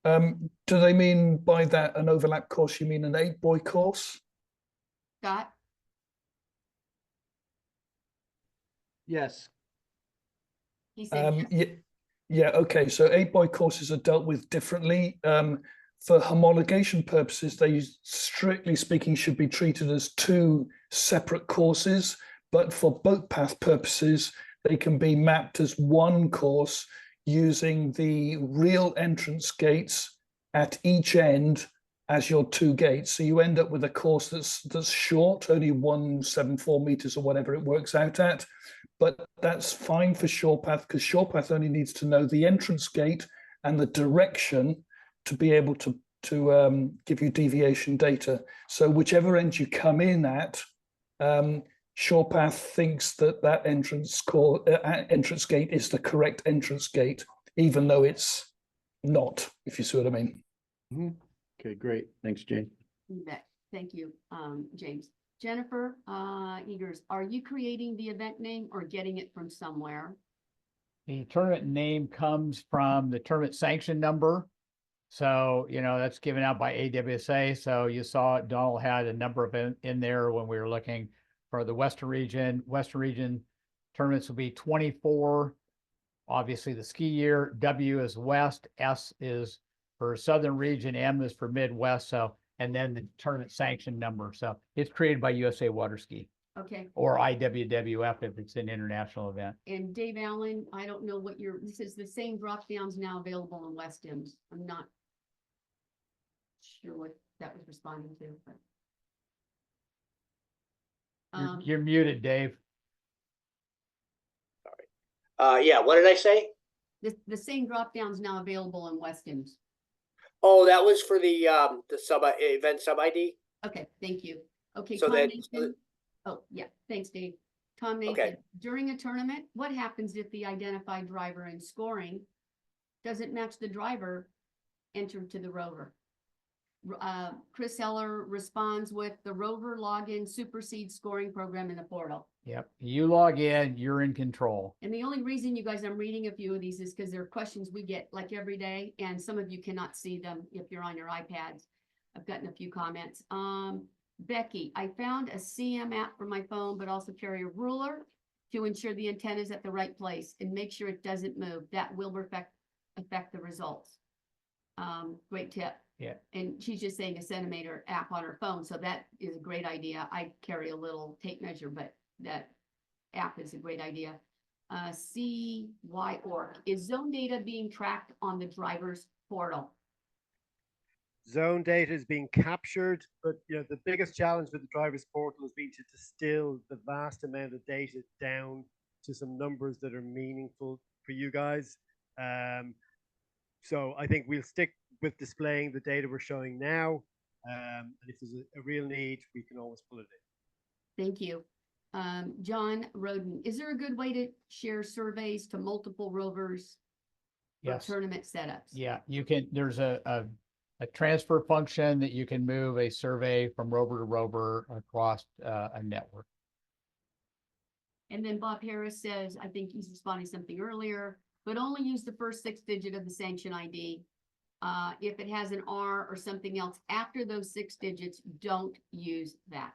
Do they mean by that an overlap course, you mean an 8-buoy course? Scott? Yes. He said yes. Yeah, okay. So 8-buoy courses are dealt with differently. For homologation purposes, they strictly speaking should be treated as 2 separate courses, but for boat path purposes, they can be mapped as 1 course using the real entrance gates at each end as your 2 gates. So you end up with a course that's short, only 174 meters or whatever it works out at. But that's fine for ShorePath, because ShorePath only needs to know the entrance gate and the direction to be able to give you deviation data. So whichever end you come in at, ShorePath thinks that entrance gate is the correct entrance gate, even though it's not, if you see what I mean. Okay, great. Thanks, Jane. You bet. Thank you, James. Jennifer Eagers, are you creating the event name or getting it from somewhere? The tournament name comes from the tournament sanction number. So, that's given out by AWSA. So you saw Donald had a number of in there when we were looking for the Western region. Western region tournaments will be 24. Obviously the ski year, W is West, S is for Southern region, M is for Midwest. So, and then the tournament sanction number. So it's created by USA Water Ski Okay. or IWWF if it's an international event. And Dave Allen, I don't know what this is the same drop downs now available in West Ems. I'm not sure what that was responding to, but. You're muted, Dave. Yeah, what did I say? The same drop downs now available in West Ems. Oh, that was for the sub event sub ID. Okay, thank you. Okay, So that- combination, Oh, yeah, thanks, Dave. Tom Okay. Nathan, during a tournament, what happens if the identified driver in scoring doesn't match the driver entered to the rover? Chris Heller responds with the rover login supersedes scoring program in the portal. Yep, you log in, you're in control. And the only reason you guys, I'm reading a few of these is because they're questions we get like every day, and some of you cannot see them if you're on your iPads. I've gotten a few comments. Becky, I found a CM app for my phone, but also carry a ruler to ensure the antenna is at the right place and make sure it doesn't move. That will affect the results. Great tip. Yeah. And she's just saying a Centimeter app on her phone, so that is a great idea. I carry a little tape measure, but that app is a great idea. CY.org, is zone data being tracked on the driver's portal? Zone data is being captured, but the biggest challenge with the driver's portal has been to distill the vast amount of data down to some numbers that are meaningful for you guys. So I think we'll stick with displaying the data we're showing now. And if there's a real need, we can always pull it in. Thank you. John Roden, is there a good way to share surveys to multiple rovers for Yes. tournament setups? Yeah, you can, there's a transfer function that you can move a survey from rover to rover across a network. And then Bob Harris says, I think he's responding to something earlier, but only use the first 6 digit of the sanction ID. If it has an R or something else after those 6 digits, don't use that.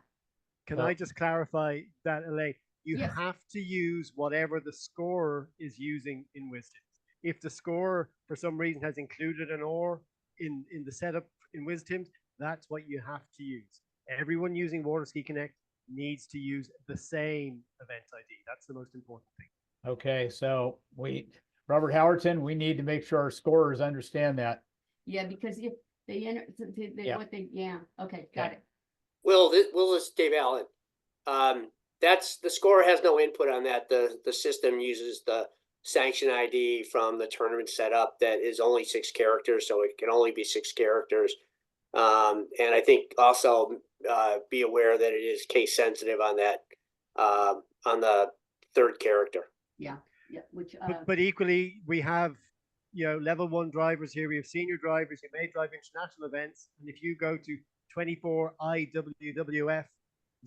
Can Well- I just clarify that, Elaine? You Yes. have to use whatever the scorer is using in Wisdom. If the scorer, for some reason, has included an OR in the setup in Wisdom, that's what you have to use. Everyone using WaterSki Connect needs to use the same event ID. That's the most important thing. Okay, so Robert Howardson, we need to make sure our scorers understand that. Yeah, because if they enter, Yeah. okay, got Okay. it. Will, this is Dave Allen. That's, the scorer has no input on that. The system uses the sanction ID from the tournament setup that is only 6 characters, so it can only be 6 characters. And I think also be aware that it is case sensitive on that, on the 3rd character. Yeah, which, But equally, we have level 1 drivers here. We have senior drivers who may drive international events, and if you go to 24 IWWF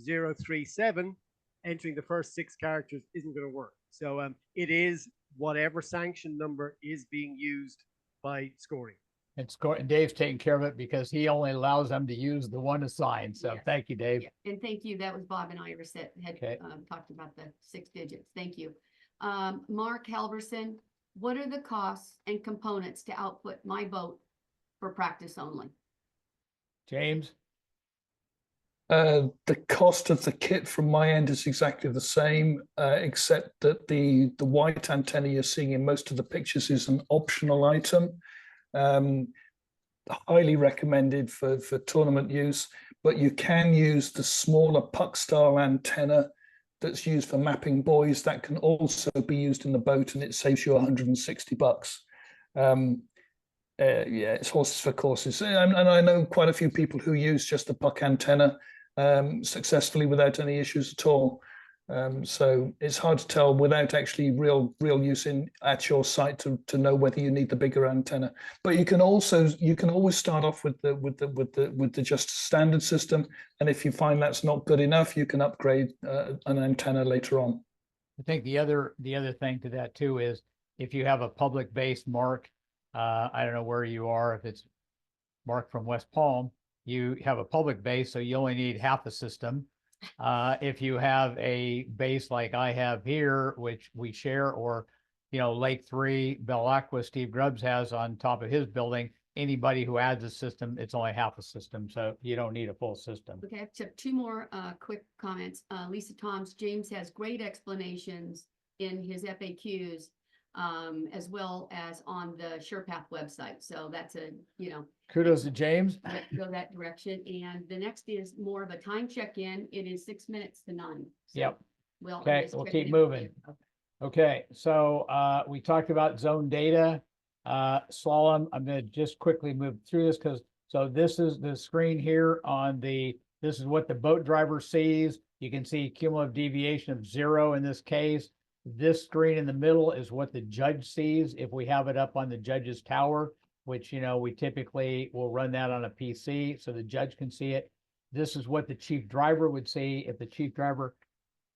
037, entering the first 6 characters isn't going to work. So it is whatever sanction number is being used by scoring. And Dave's taking care of it because he only allows them to use the one assigned. So Yes. thank you, Dave. yeah, and thank you. That was Bob and Iris that had Okay. talked about the 6 digits. Thank you. Mark Halverson, what are the costs and components to output my boat for practice only? James? The cost of the kit from my end is exactly the same, except that the white antenna you're seeing in most of the pictures is an optional item. Highly recommended for tournament use, but you can use the smaller puck style antenna that's used for mapping buoys. That can also be used in the boat, and it saves you $160. Yeah, it's horses for courses, and I know quite a few people who use just the puck antenna successfully without any issues at all. So it's hard to tell without actually real use at your site to know whether you need the bigger antenna. But you can always start off with the just standard system, and if you find that's not good enough, you can upgrade an antenna later on. I think the other thing to that too is if you have a public base mark, I don't know where you are, if it's Mark from West Palm, you have a public base, so you only need half a system. If you have a base like I have here, which we share, or Lake 3, Belle Aqua, Steve Grubbs has on top of his building, anybody who adds a system, it's only half a system, so you don't need a full system. Okay, I have 2 more quick comments. Lisa Toms, James has great explanations in his FAQs, as well as on the SurePath website. So that's Kudos to James. go that direction. And the next is more of a time check-in. It is 6 minutes to 9. So Yep. I'm Okay, just we'll checking keep in with moving. you. Okay, so we talked about zone data. Slalom, I'm going to just quickly move through this because this is the screen here on this is what the boat driver sees. You can see cumulative deviation of 0 in this case. This screen in the middle is what the judge sees if we have it up on the judge's tower, which, you know, we typically will run that on a PC so the judge can see it. This is what the chief driver would see if the chief driver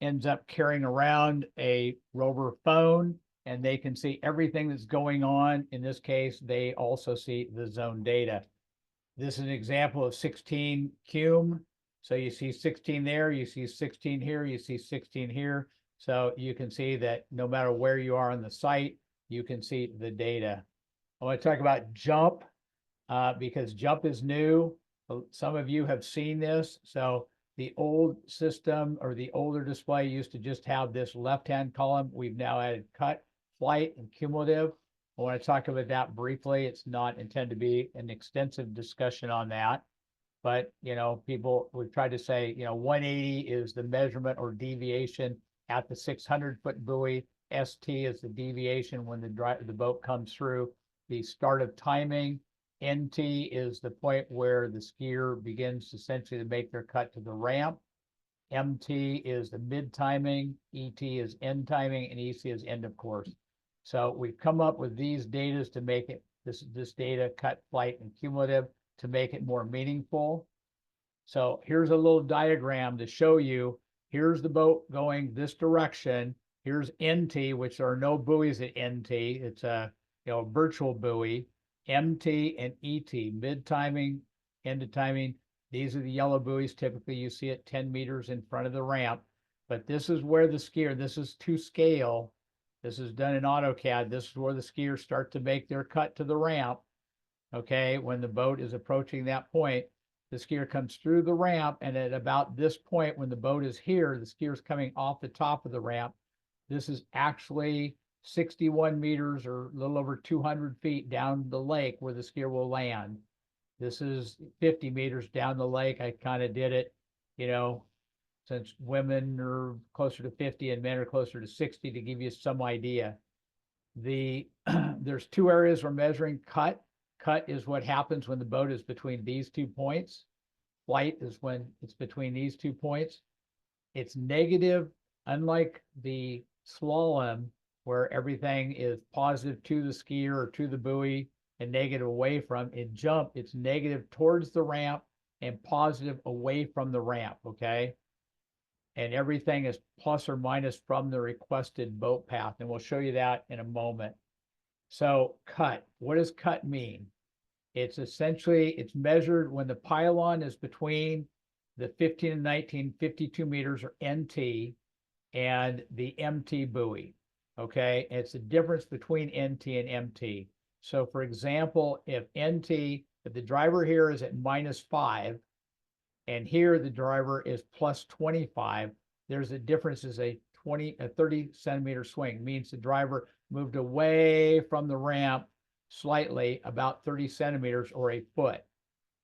ends up carrying around a Rover phone, and they can see everything that's going on. In this case, they also see the zone data. This is an example of 16 cum. So you see 16 there, you see 16 here, you see 16 here. So you can see that no matter where you are on the site, you can see the data. I want to talk about jump because jump is new. Some of you have seen this. So the old system or the older display used to just have this left-hand column. We've now added cut, flight, and cumulative. I want to talk about that briefly. It's not intended to be an extensive discussion on that. But, you know, we've tried to say, you know, 180 is the measurement or deviation at the 600-foot buoy. ST is the deviation when the boat comes through the start of timing. NT is the point where the skier begins essentially to make their cut to the ramp. MT is the mid timing, ET is end timing, and EC is end of course. So we've come up with these data to make it this data cut, flight, and cumulative to make it more meaningful. So here's a little diagram to show you. Here's the boat going this direction. Here's NT, which are no buoys at NT. It's a virtual buoy. MT and ET, mid timing, end of timing. These are the yellow buoys. Typically you see it 10 meters in front of the ramp. But this is where the skier, this is to scale. This is done in AutoCAD. This is where the skiers start to make their cut to the ramp. Okay, when the boat is approaching that point, the skier comes through the ramp, and at about this point, when the boat is here, the skier is coming off the top of the ramp. This is actually 61 meters or a little over 200 feet down the lake where the skier will land. This is 50 meters down the lake. I kind of did it, you know, since women are closer to 50 and men are closer to 60 to give you some idea. There's two areas we're measuring cut. Cut is what happens when the boat is between these 2 points. Flight is when it's between these 2 points. It's negative, unlike the slalom, where everything is positive to the skier or to the buoy and negative away from. In jump, it's negative towards the ramp and positive away from the ramp, okay? And everything is plus or minus from the requested boat path. And we'll show you that in a moment. So cut, what does cut mean? It's essentially, it's measured when the pylon is between the 15 and 19, 52 meters or NT and the MT buoy. Okay, it's the difference between NT and MT. So for example, if the driver here is at -5 and here the driver is +25, there's a difference is a 30 centimeter swing, means the driver moved away from the ramp slightly, about 30 centimeters or a foot.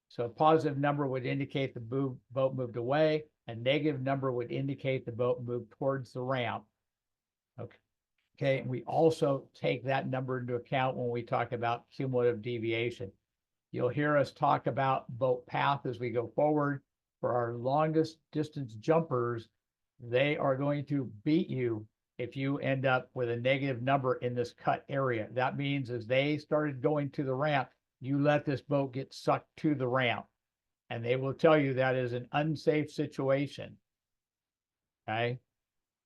So a positive number would indicate the boat moved away. A negative number would indicate the boat moved towards the ramp. Okay, and we also take that number into account when we talk about cumulative deviation. You'll hear us talk about boat path as we go forward. For our longest distance jumpers, they are going to beat you if you end up with a negative number in this cut area. That means as they started going to the ramp, you let this boat get sucked to the ramp. And they will tell you that is an unsafe situation. Okay,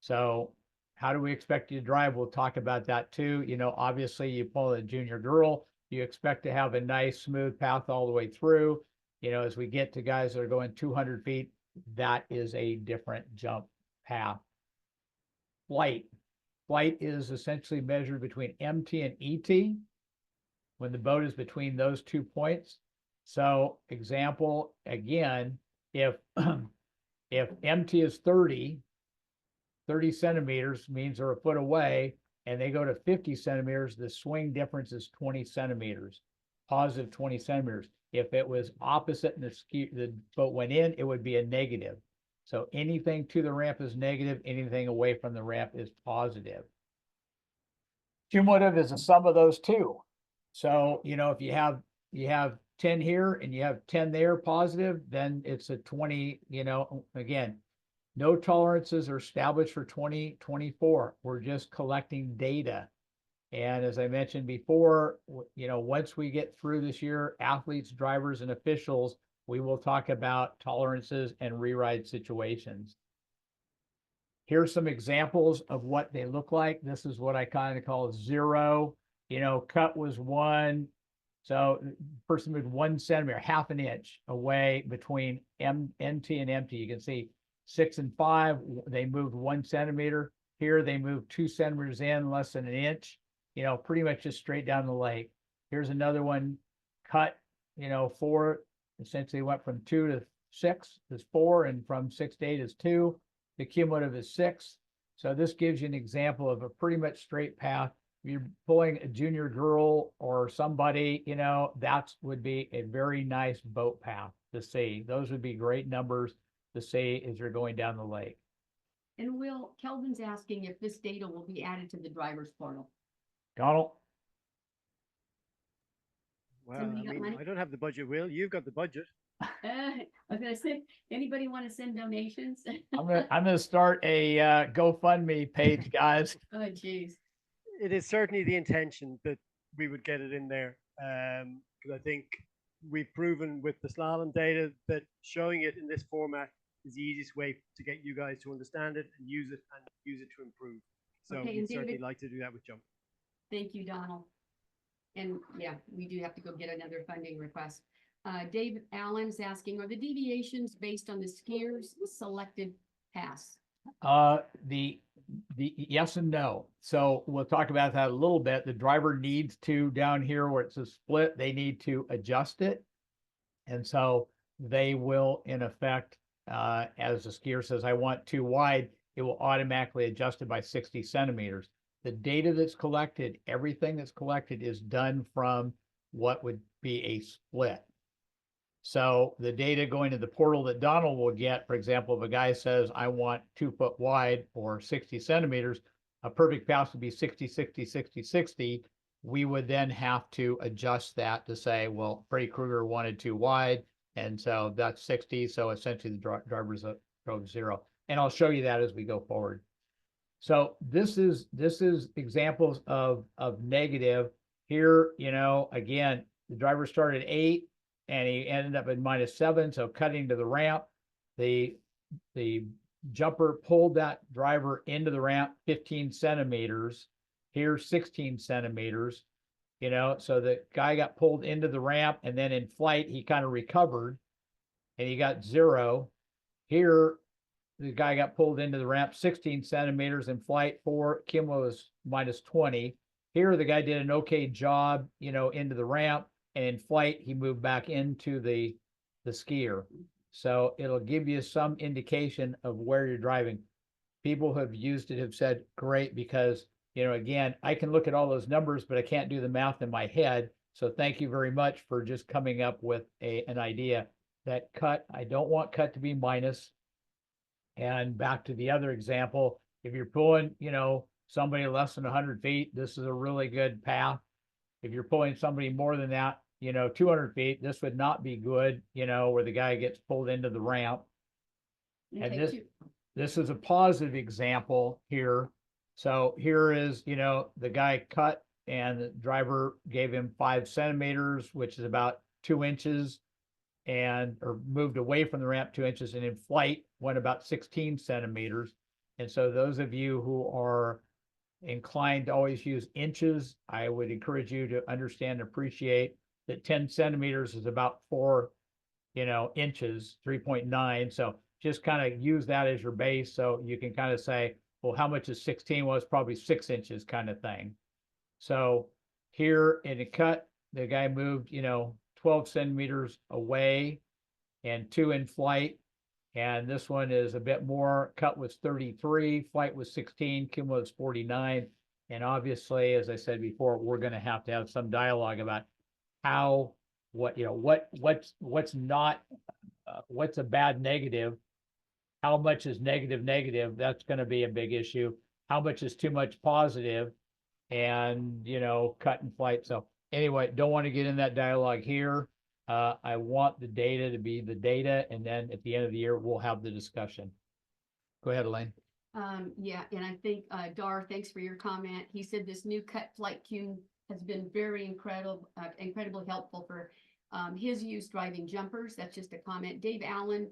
so how do we expect you to drive? We'll talk about that too. You know, obviously you pull a junior girl, you expect to have a nice smooth path all the way through. You know, as we get to guys that are going 200 feet, that is a different jump path. Flight. Flight is essentially measured between MT and ET when the boat is between those 2 points. So example, again, if MT is 30 centimeters means they're a foot away, and they go to 50 centimeters, the swing difference is 20 centimeters, positive 20 centimeters. If it was opposite and the boat went in, it would be a negative. So anything to the ramp is negative, anything away from the ramp is positive. Cumulative is the sum of those two. So, you know, if you have 10 here and you have 10 there positive, then it's a 20, you know, again, No tolerances are established for 2024. We're just collecting data. And as I mentioned before, once we get through this year, athletes, drivers, and officials, we will talk about tolerances and reride situations. Here's some examples of what they look like. This is what I kind of call 0. Cut was 1. So person moved 1 centimeter, half an inch away between NT and empty. You can see 6 and 5, they moved 1 centimeter. Here they moved 2 centimeters in, less than an inch, pretty much just straight down the lake. Here's another one, cut, 4, essentially went from 2 to 6 is 4, and from 6 to 8 is 2. The cumulative is 6. So this gives you an example of a pretty much straight path. If you're pulling a junior girl or somebody, that would be a very nice boat path to see. Those would be great numbers to see as you're going down the lake. And Will, Kelvin's asking if this data will be added to the driver's portal. Donald? Well, Somebody got money? I don't have the budget, Will. You've got the budget. I was gonna say, anybody want to send donations? I'm gonna start a GoFundMe page, guys. Oh, geez. It is certainly the intention that we would get it in there. Because I think we've proven with the slalom data that showing it in this format is the easiest way to get you guys to understand it and use it to improve. So Okay, we'd and certainly David- like to do that with Jump. Thank you, Donald. And yeah, we do have to go get another funding request. Dave Allen's asking, are the deviations based on the skier's selected pass? The yes and no. So we'll talk about that a little bit. The driver needs to, down here where it's a split, they need to adjust it. And so they will, in effect, as the skier says, I want 2 wide, it will automatically adjust it by 60 centimeters. The data that's collected, everything that's collected is done from what would be a split. So the data going to the portal that Donald will get, for example, if a guy says, I want 2 foot wide or 60 centimeters, a perfect pass would be 60, 60, 60, 60. We would then have to adjust that to say, well, Freddie Krueger wanted 2 wide. And so that's 60. So essentially the driver's drove 0. And I'll show you that as we go forward. So this is examples of negative. Here, again, the driver started 8 and he ended up at -7. So cutting to the ramp, the jumper pulled that driver into the ramp 15 centimeters. Here, 16 centimeters. So the guy got pulled into the ramp, and then in flight he kind of recovered and he got 0. Here, the guy got pulled into the ramp 16 centimeters in flight. 4, Kim was -20. Here, the guy did an okay job, into the ramp, and in flight he moved back into the skier. So it'll give you some indication of where you're driving. People who have used it have said, great, because, again, I can look at all those numbers, but I can't do the math in my head. So thank you very much for just coming up with an idea. That cut, I don't want cut to be minus. And back to the other example, if you're pulling, somebody less than 100 feet, this is a really good path. If you're pulling somebody more than that, 200 feet, this would not be good, where the guy gets pulled into the ramp. And Okay, this is a positive example here. So here is, the guy cut and the driver gave him 5 centimeters, which is about 2 inches, or moved away from the ramp 2 inches, and in flight went about 16 centimeters. And so those of you who are inclined to always use inches, I would encourage you to understand and appreciate that 10 centimeters is about 4, inches, 3.9. So just kind of use that as your base. So you can kind of say, well, how much is 16? Well, it's probably 6 inches kind of thing. So here in a cut, the guy moved, 12 centimeters away and 2 in flight. And this one is a bit more. Cut was 33, flight was 16, Kim was 49. And obviously, as I said before, we're going to have some dialogue about how, what's not, what's a bad negative, how much is negative, that's going to be a big issue. How much is too much positive, and, cut and flight. So anyway, don't want to get in that dialogue here. I want the data to be the data, and then at the end of the year, we'll have the discussion. Go ahead, Elaine. Yeah, and I think, Dar, thanks for your comment. He said this new cut flight cue has been very incredibly helpful for his use driving jumpers. That's just a comment. Dave Allen,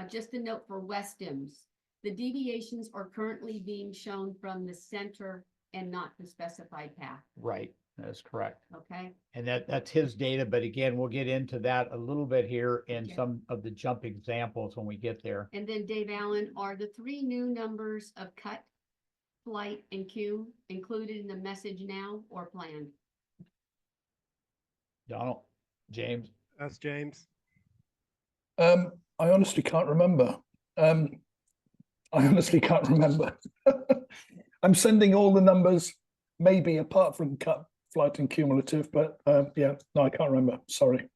just a note for Westims. The deviations are currently being shown from the center and not the specified path, Right, that's correct. okay? And that's his data, but again, we'll get into that a little bit here in Okay. some of the jump examples when we get there. And then Dave Allen, are the 3 new numbers of cut, flight, and cue included in the message now or planned? Donald, James, That's James. I honestly can't remember. I honestly can't remember. I'm sending all the numbers, maybe apart from cut, flight, and cumulative, but yeah, no, I can't remember. Sorry.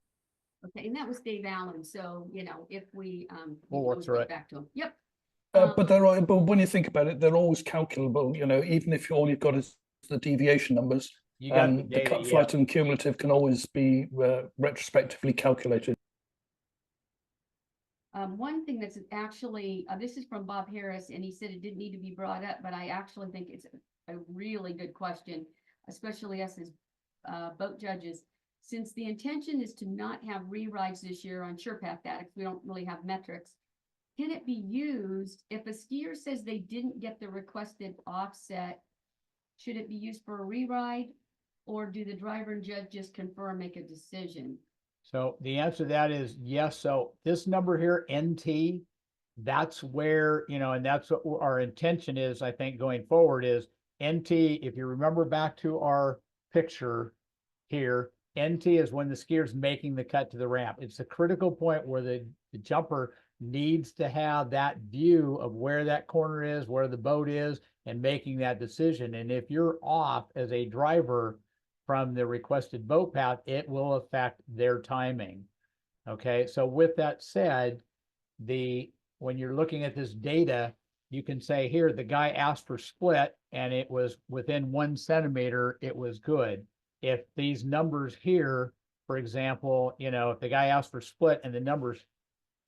Okay, and that was Dave Allen, so, you know, if we, We'll we work always through get it. back to him. Yep. But but when you think about it, they're always calculable. You know, even if all you've got is the deviation numbers, you got the the data, cut, yeah. flight, and cumulative can always be retrospectively calculated. One thing that's actually, this is from Bob Harris, and he said it didn't need to be brought up, but I actually think it's a really good question, especially us as boat judges. Since the intention is to not have rewrites this year on SurePath data, 'cause we don't really have metrics, can it be used if a skier says they didn't get the requested offset? Should it be used for a rewrite, or do the driver and judge just confirm, make a decision? So the answer to that is yes. So this number here, NT, that's where, you know, and that's what our intention is, I think, going forward is NT. If you remember back to our picture here, NT is when the skier's making the cut to the ramp. It's a critical point where the jumper needs to have that view of where that corner is, where the boat is, and making that decision. And if you're off as a driver from the requested boat path, it will affect their timing. Okay, so with that said, when you're looking at this data, you can say here, the guy asked for split and it was within 1 centimeter, it was good. If these numbers here, for example, you know, if the guy asked for split and the number's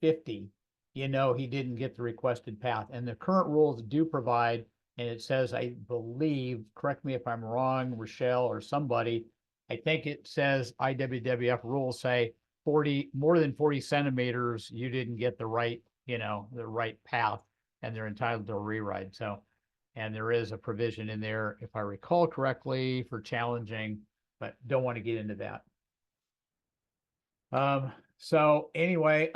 50, you know, he didn't get the requested path. And the current rules do provide, and it says, I believe, correct me if I'm wrong, Rochelle or somebody, I think it says IWWF rules say 40, more than 40 centimeters, you didn't get the right, you know, the right path, and they're entitled to a rewrite. So, and there is a provision in there, if I recall correctly, for challenging, but don't want to get into that. So anyway,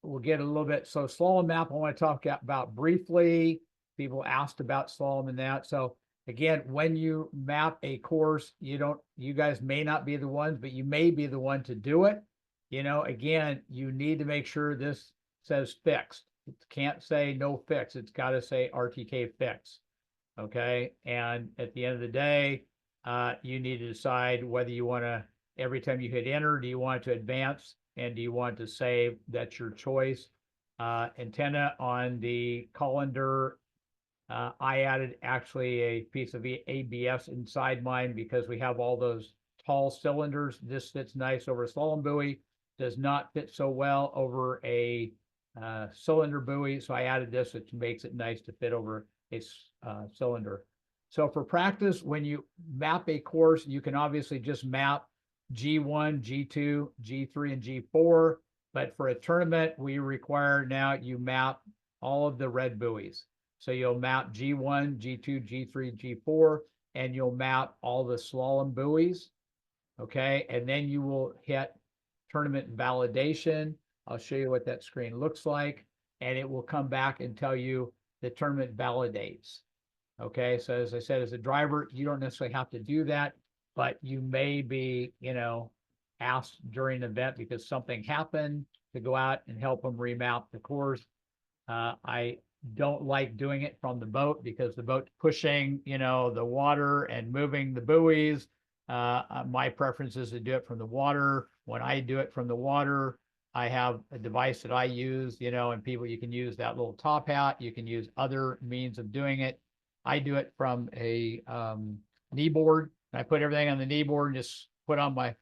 we'll get a little bit. So slalom map, I want to talk about briefly. People asked about slalom and that. So again, when you map a course, you guys may not be the ones, but you may be the one to do it. You know, again, you need to make sure this says fixed. It can't say no fix. It's got to say RTK fix. Okay. And at the end of the day, you need to decide whether you want to, every time you hit enter, do you want to advance and do you want to save? That's your choice. Antenna on the colander. I added actually a piece of ABS inside mine because we have all those tall cylinders. This fits nice over a slalom buoy, does not fit so well over a cylinder buoy. So I added this, which makes it nice to fit over a cylinder. So for practice, when you map a course, you can obviously just map G1, G2, G3, and G4. But for a tournament, we require now you map all of the red buoys. So you'll map G1, G2, G3, G4, and you'll map all the slalom buoys. Okay, and then you will hit tournament validation. I'll show you what that screen looks like, and it will come back and tell you the tournament validates. Okay, so as I said, as a driver, you don't necessarily have to do that, but you may be, you know, asked during an event because something happened to go out and help them remap the course. I don't like doing it from the boat because the boat's pushing, you know, the water and moving the buoys. My preference is to do it from the water. When I do it from the water, I have a device that I use, you know, and people, you can use that little top hat. You can use other means of doing it. I do it from a knee board. I put everything on the knee board and just put on my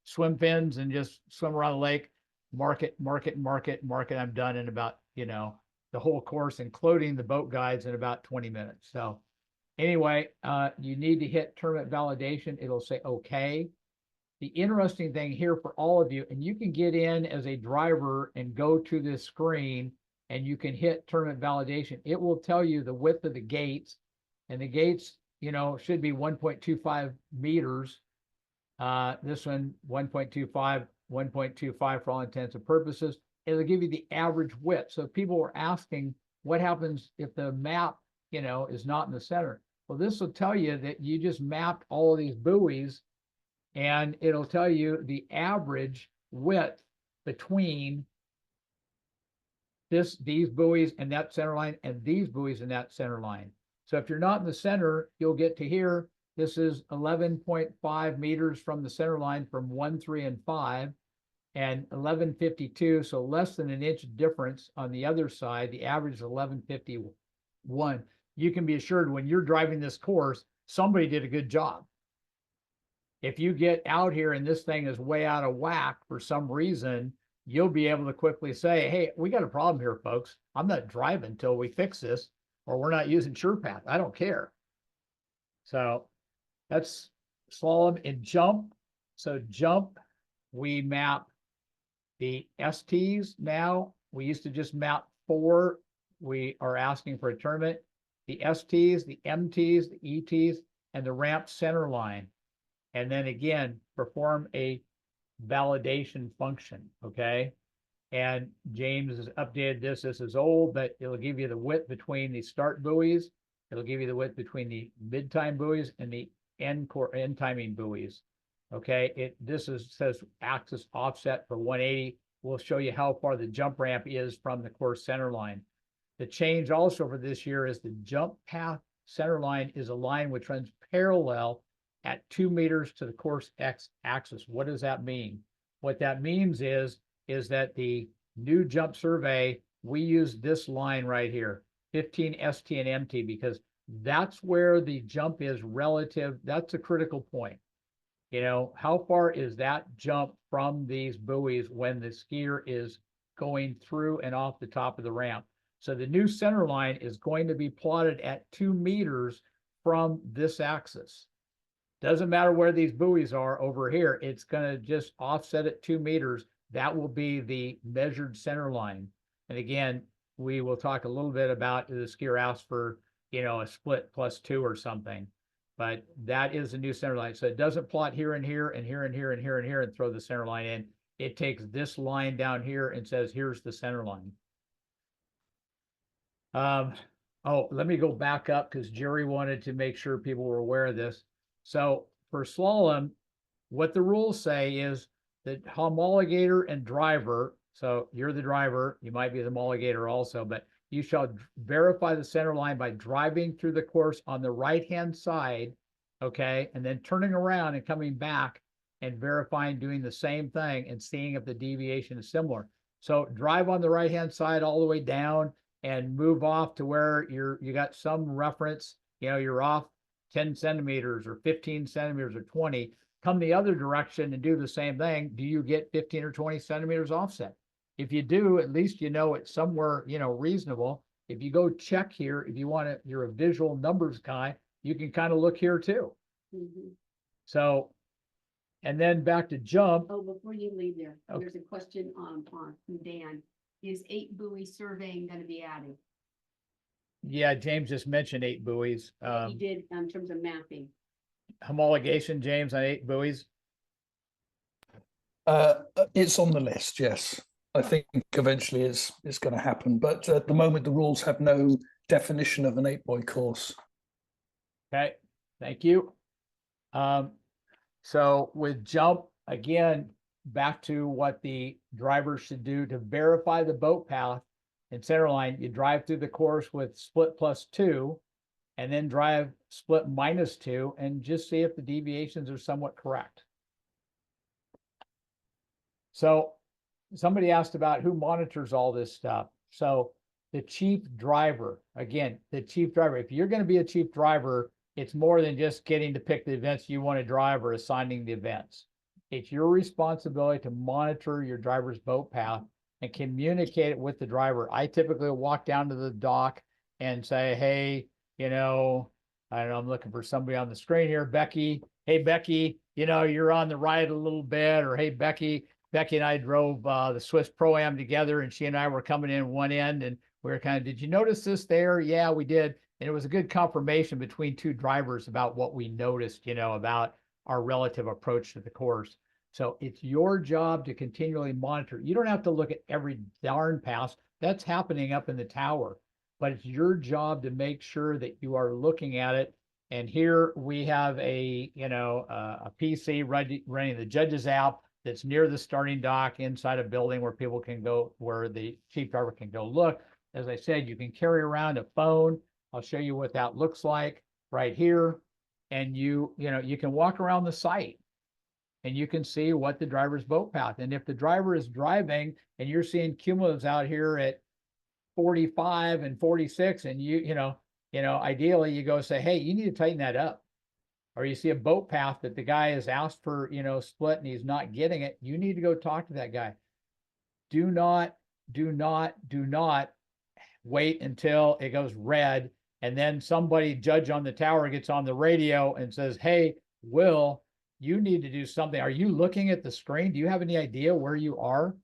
swim fins and just swim around the lake, mark it. I'm done in about, you know, the whole course, including the boat guides, in about 20 minutes. So anyway, you need to hit tournament validation. It'll say okay. The interesting thing here for all of you, and you can get in as a driver and go to this screen and you can hit tournament validation. It will tell you the width of the gates, and the gates, you know, should be 1.25 meters. This one, 1.25, 1.25 for all intents and purposes. It'll give you the average width. So people were asking, what happens if the map, you know, is not in the center? Well, this will tell you that you just mapped all of these buoys, and it'll tell you the average width between these buoys and that center line, and these buoys and that center line. So if you're not in the center, you'll get to here. This is 11.5 meters from the center line from 1, 3, and 5, and 11.52, so less than an inch difference on the other side. The average is 11.51. You can be assured when you're driving this course, somebody did a good job. If you get out here and this thing is way out of whack for some reason, you'll be able to quickly say, hey, we got a problem here, folks. I'm not driving until we fix this, or we're not using SurePath. I don't care. So that's slalom. And jump. So jump, we map the STs now. We used to just map 4. We are asking for a tournament. The STs, the MTs, the ETs, and the ramp center line. And then again, perform a validation function, okay? And James has updated this. This is old, but it'll give you the width between the start buoys. It'll give you the width between the mid-time buoys and the end timing buoys. Okay, says axis offset for 180. We'll show you how far the jump ramp is from the course center line. The change also for this year is the jump path center line is a line which runs parallel at 2 meters to the course X axis. What does that mean? What that means is that the new jump survey, we use this line right here, 15 ST and MT, because that's where the jump is relative. That's a critical point. You know, how far is that jump from these buoys when the skier is going through and off the top of the ramp? So the new center line is going to be plotted at 2 meters from this axis. Doesn't matter where these buoys are over here. It's going to just offset at 2 meters. That will be the measured center line. And again, we will talk a little bit about the skier asks for, you know, a split +2 or something. But that is the new center line. So it doesn't plot here and here and here and here and here and here and throw the center line in. It takes this line down here and says, here's the center line. Oh, let me go back up because Jerry wanted to make sure people were aware of this. So for slalom, what the rules say is that homologator and driver, so you're the driver, you might be the homologator also, but you shall verify the center line by driving through the course on the right-hand side, okay, and then turning around and coming back and verifying, doing the same thing and seeing if the deviation is similar. So drive on the right-hand side all the way down and move off to where you got some reference, you know, you're off 10 centimeters or 15 centimeters or 20, come the other direction and do the same thing. Do you get 15 or 20 centimeters offset? If you do, at least you know it's somewhere, you know, reasonable. If you go check here, if you want to, you're a visual numbers guy, you can kind of look here too. Mhm. So, and then back to jump. Oh, before you leave there, Okay. there's a question from Dan. Is 8 buoy surveying going to be added? Yeah, James just mentioned 8 buoys. He did in terms of mapping. Homologation, James, on 8 buoys. It's on the list, yes. I think eventually it's going to happen, but at the moment the rules have no definition of an 8-buoy course. Okay, thank you. So with jump, again, back to what the driver should do to verify the boat path and center line, you drive through the course with split +2 and then drive split -2 and just see if the deviations are somewhat correct. So somebody asked about who monitors all this stuff. So the chief driver, again, the chief driver, if you're going to be a chief driver, it's more than just getting to pick the events you want to drive or assigning the events. It's your responsibility to monitor your driver's boat path and communicate it with the driver. I typically walk down to the dock and say, hey, you know, I don't know, I'm looking for somebody on the screen here, Becky. Hey, Becky, you know, you're on the right a little bit, or hey, Becky and I drove the Swiss Pro-Am together, and she and I were coming in one end, and we were kind of, did you notice this there? Yeah, we did. And it was a good confirmation between two drivers about what we noticed, you know, about our relative approach to the course. So it's your job to continually monitor. You don't have to look at every darn pass. That's happening up in the tower, but it's your job to make sure that you are looking at it. And here we have a, you know, a PC running the judges app that's near the starting dock inside a building where people can go, where the chief driver can go look. As I said, you can carry around a phone. I'll show you what that looks like right here. And you know, you can walk around the site and you can see what the driver's boat path. And if the driver is driving and you're seeing cumulatives out here at 45 and 46, and you know, ideally you go say, hey, you need to tighten that up. Or you see a boat path that the guy has asked for, you know, split and he's not getting it. You need to go talk to that guy. Do not wait until it goes red. And then somebody, judge on the tower, gets on the radio and says, hey, Will, you need to do something. Are you looking at the screen? Do you have any idea where you are?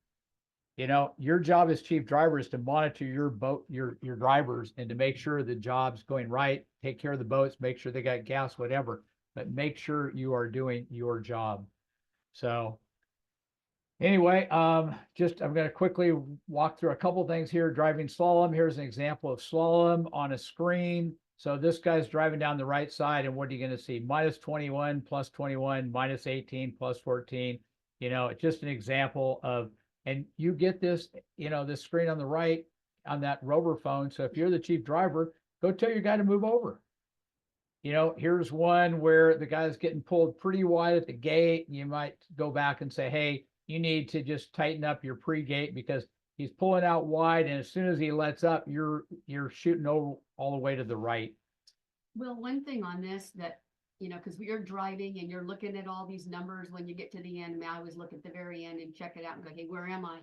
You know, your job as chief driver is to monitor your boat, your drivers, and to make sure the job's going right, take care of the boats, make sure they got gas, whatever, but make sure you are doing your job. So anyway, I'm going to quickly walk through a couple things here. Driving slalom. Here's an example of slalom on a screen. So this guy's driving down the right side, and what are you going to see? Minus 21, plus 21, minus 18, plus 14. You know, it's just an example of, and you get this, you know, this screen on the right on that Rover phone. So if you're the chief driver, go tell your guy to move over. You know, here's one where the guy's getting pulled pretty wide at the gate. You might go back and say, hey, you need to just tighten up your pre-gate because he's pulling out wide, and as soon as he lets up, you're shooting over all the way to the right. Well, one thing on this that, you know, because you're driving and you're looking at all these numbers when you get to the end. I always look at the very end and check it out and go, hey, where am I?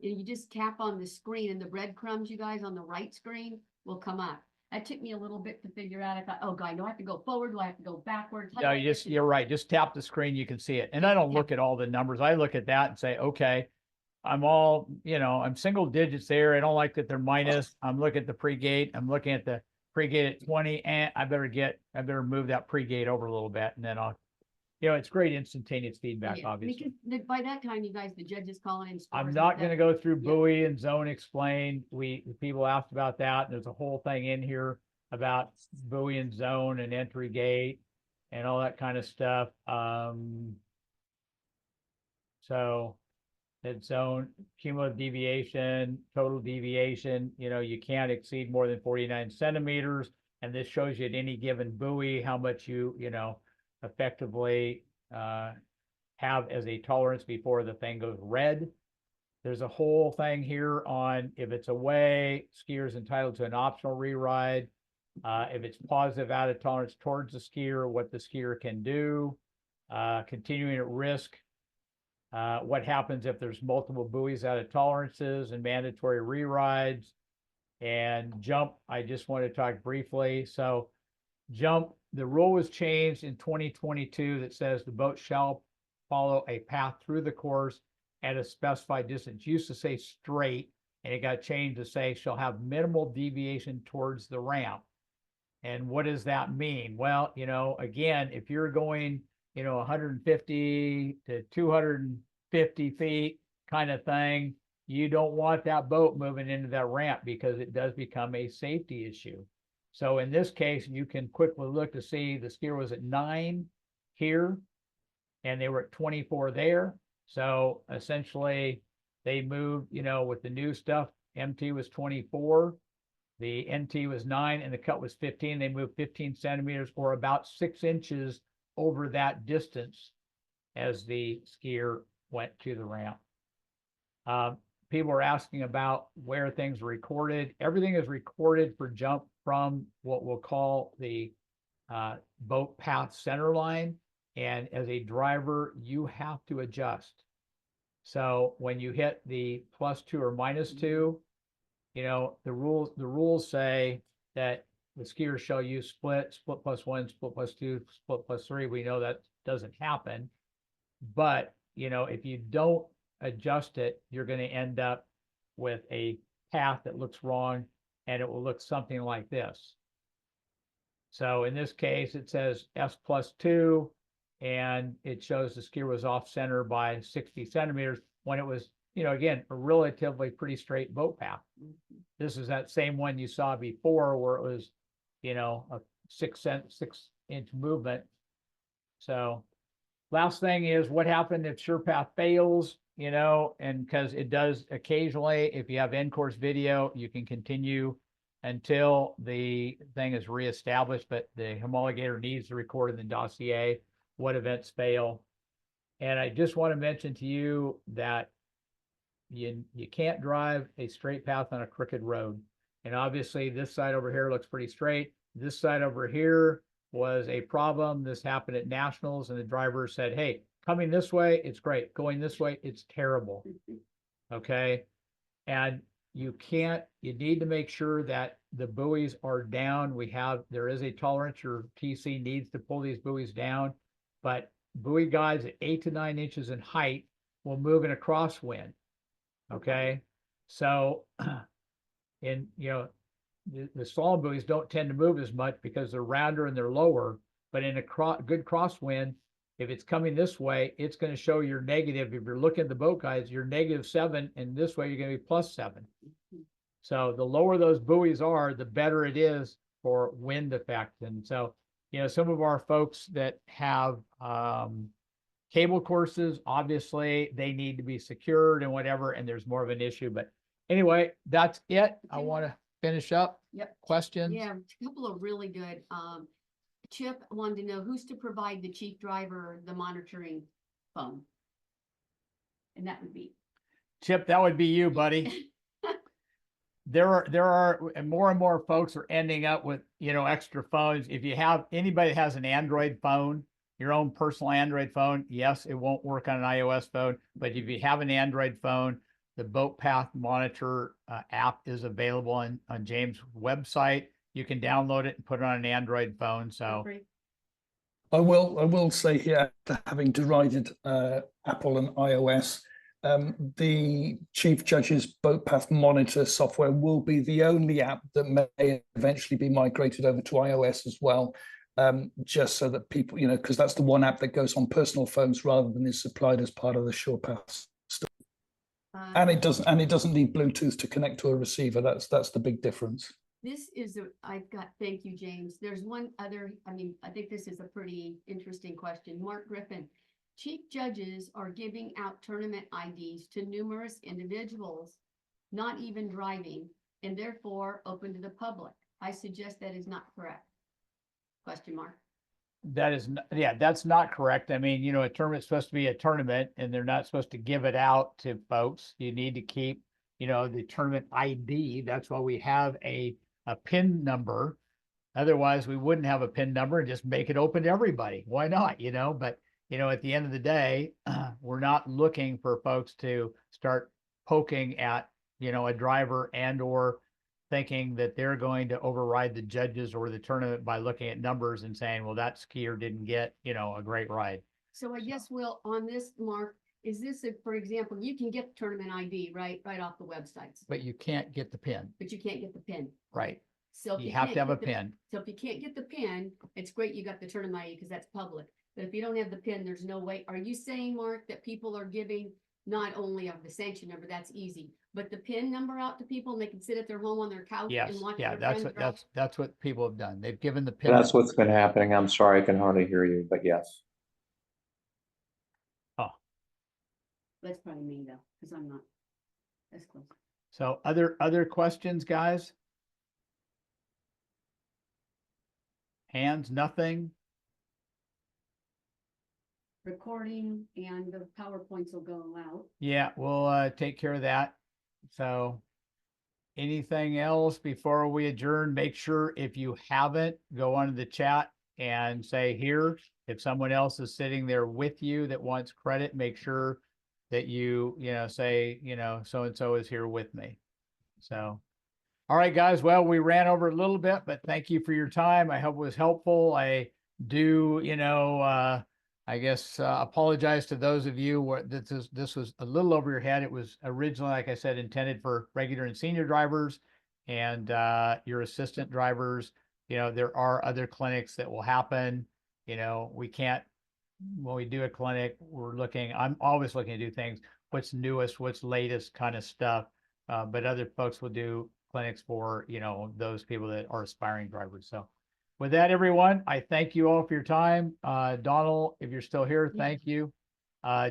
And you just tap on the screen, and the breadcrumbs, you guys, on the right screen will come up. That took me a little bit to figure out. I thought, oh God, do I have to go forward? Do I have to go backwards? No, you're right. Just tap the screen, you can see it. And I don't look at all the numbers. I look at that and say, okay, I'm all, you know, I'm single digits there. I don't like that they're minus. I'm looking at the pre-gate. I'm looking at the pre-gate at 20, and I better move that pre-gate over a little bit, and then I'll, you know, it's great instantaneous feedback, Yeah, obviously. because by that time, you guys, the judges calling in scores. I'm and not stuff. going to go through Yeah. buoy and zone explain. People asked about that. There's a whole thing in here about buoy and zone and entry gate and all that kind of stuff. So that zone, cumulative deviation, total deviation, you know, you can't exceed more than 49 centimeters. And this shows you at any given buoy how much you know, effectively have as a tolerance before the thing goes red. There's a whole thing here on if it's away, skiers entitled to an optional re-ride. If it's positive out of tolerance towards the skier, what the skier can do. Continuing at risk. What happens if there's multiple buoys out of tolerances and mandatory re-rides. And jump, I just want to talk briefly. So jump, the rule was changed in 2022 that says the boat shall follow a path through the course at a specified distance. Used to say straight, and it got changed to say shall have minimal deviation towards the ramp. And what does that mean? Well, you know, again, if you're going, you know, 150 to 250 feet kind of thing, you don't want that boat moving into that ramp because it does become a safety issue. So in this case, you can quickly look to see the skier was at 9 here and they were at 24 there. So essentially they moved, you know, with the new stuff, MT was 24, the NT was 9, and the cut was 15. They moved 15 centimeters or about 6 inches over that distance as the skier went to the ramp. People are asking about where things are recorded. Everything is recorded for jump from what we'll call the boat path center line. And as a driver, you have to adjust. So when you hit the +2 or -2, you know, the rules say that the skier shall use split, split +1, split +2, split +3. We know that doesn't happen. But, you know, if you don't adjust it, you're going to end up with a path that looks wrong, and it will look something like this. So in this case, it says S+2, and it shows the skier was off center by 60 centimeters when it was, you know, again, a relatively pretty straight boat path. This is that same one you saw before where it was, you know, a 6-inch movement. So last thing is what happened if SurePath fails, you know, and because it does occasionally, if you have in-course video, you can continue until the thing is reestablished, but the homologator needs to record in the dossier what events fail. And I just want to mention to you that you can't drive a straight path on a crooked road. And obviously this side over here looks pretty straight. This side over here was a problem. This happened at Nationals, and the driver said, hey, coming this way, it's great. Going this way, it's terrible. Okay. And you need to make sure that the buoys are down. There is a tolerance. Your TC needs to pull these buoys down, but buoy guides at 8 to 9 inches in height will move in a crosswind. Okay. So you know, the slalom buoys don't tend to move as much because they're rounder and they're lower, but in a good crosswind, if it's coming this way, it's going to show you're negative. If you're looking at the boat guides, you're -7, and this way you're going to be +7. So the lower those buoys are, the better it is for wind effect. And so, you know, some of our folks that have cable courses, obviously they need to be secured and whatever, and there's more of an issue. But anyway, that's it. I want to finish up. Yep. Questions? Yeah, a couple of really good. Chip wanted to know who's to provide the chief driver the monitoring phone. And that would be. Chip, that would be you, buddy. There are and more folks are ending up with, you know, extra phones. If you have anybody that has an Android phone, your own personal Android phone, yes, it won't work on an iOS phone, but if you have an Android phone, the Boat Path Monitor app is available on James' website. You can download it and put it on an Android phone. So I will say here, after having derided Apple and iOS, the Chief Judge's Boat Path Monitor software will be the only app that may eventually be migrated over to iOS as well, just so that people, you know, because that's the one app that goes on personal phones rather than is supplied as part of the SurePath stuff. And it doesn't need Bluetooth to connect to a receiver. That's the big difference. Thank you, James. There's one other, I think this is a pretty interesting question. Mark Griffin, chief judges are giving out tournament IDs to numerous individuals, not even driving, and therefore open to the public. I suggest that is not correct. Question mark. that is, yeah, that's not correct. I mean, you know, a tournament's supposed to be a tournament, and they're not supposed to give it out to folks. You need to keep, you know, the tournament ID. That's why we have a PIN number. Otherwise, we wouldn't have a PIN number and just make it open to everybody. Why not? You know, but you know, at the end of the day, we're not looking for folks to start poking at, you know, a driver and or thinking that they're going to override the judges or the tournament by looking at numbers and saying, well, that skier didn't get, you know, a great ride. So I guess, Will, on this, Mark, is this, for example, you can get the tournament ID right off the websites, But you can't get the PIN, but you can't get the PIN. right? So if You have can't to have a get the- PIN. So if you can't get the PIN, it's great you got the tournament ID because that's public. But if you don't have the PIN, there's no way. Are you saying, Mark, that people are giving not only of the sanction number, that's easy, but the PIN number out to people and they can sit at their home on their couch Yes, and watch yeah, their that's friends what, drive? that's what people have done. They've given the PIN. That's what's been happening. I'm sorry, I can hardly hear you, but yes. That's probably me though, because I'm not as close. So other questions, guys? Hands, nothing? Recording and the PowerPoints will go out. Yeah, we'll take care of that. So anything else before we adjourn? Make sure if you haven't, go onto the chat and say here. If someone else is sitting there with you that wants credit, make sure that you know, say, you know, so-and-so is here with me. So, all right, guys. Well, we ran over a little bit, but thank you for your time. I hope it was helpful. I do, you know, I guess, apologize to those of you where this was a little over your head. It was originally, like I said, intended for regular and senior drivers and your assistant drivers. You know, there are other clinics that will happen. You know, we can't, when we do a clinic, I'm always looking to do things, what's newest, what's latest kind of stuff. But other folks will do clinics for, you know, those people that are aspiring drivers. So with that, everyone, I thank you all for your time. Donald, if you're still here, thank you.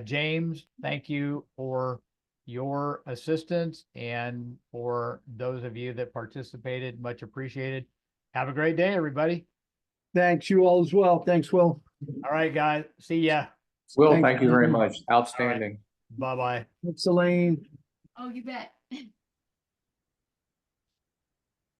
James, thank you for your assistance and for those of you that participated, much appreciated. Have a great day, everybody. Thanks, you all as well. Thanks, Will. All right, guys. See ya. Will, Thanks, thank you very Elaine. much. Outstanding. Bye-bye. Thanks, Elaine. Oh, you bet.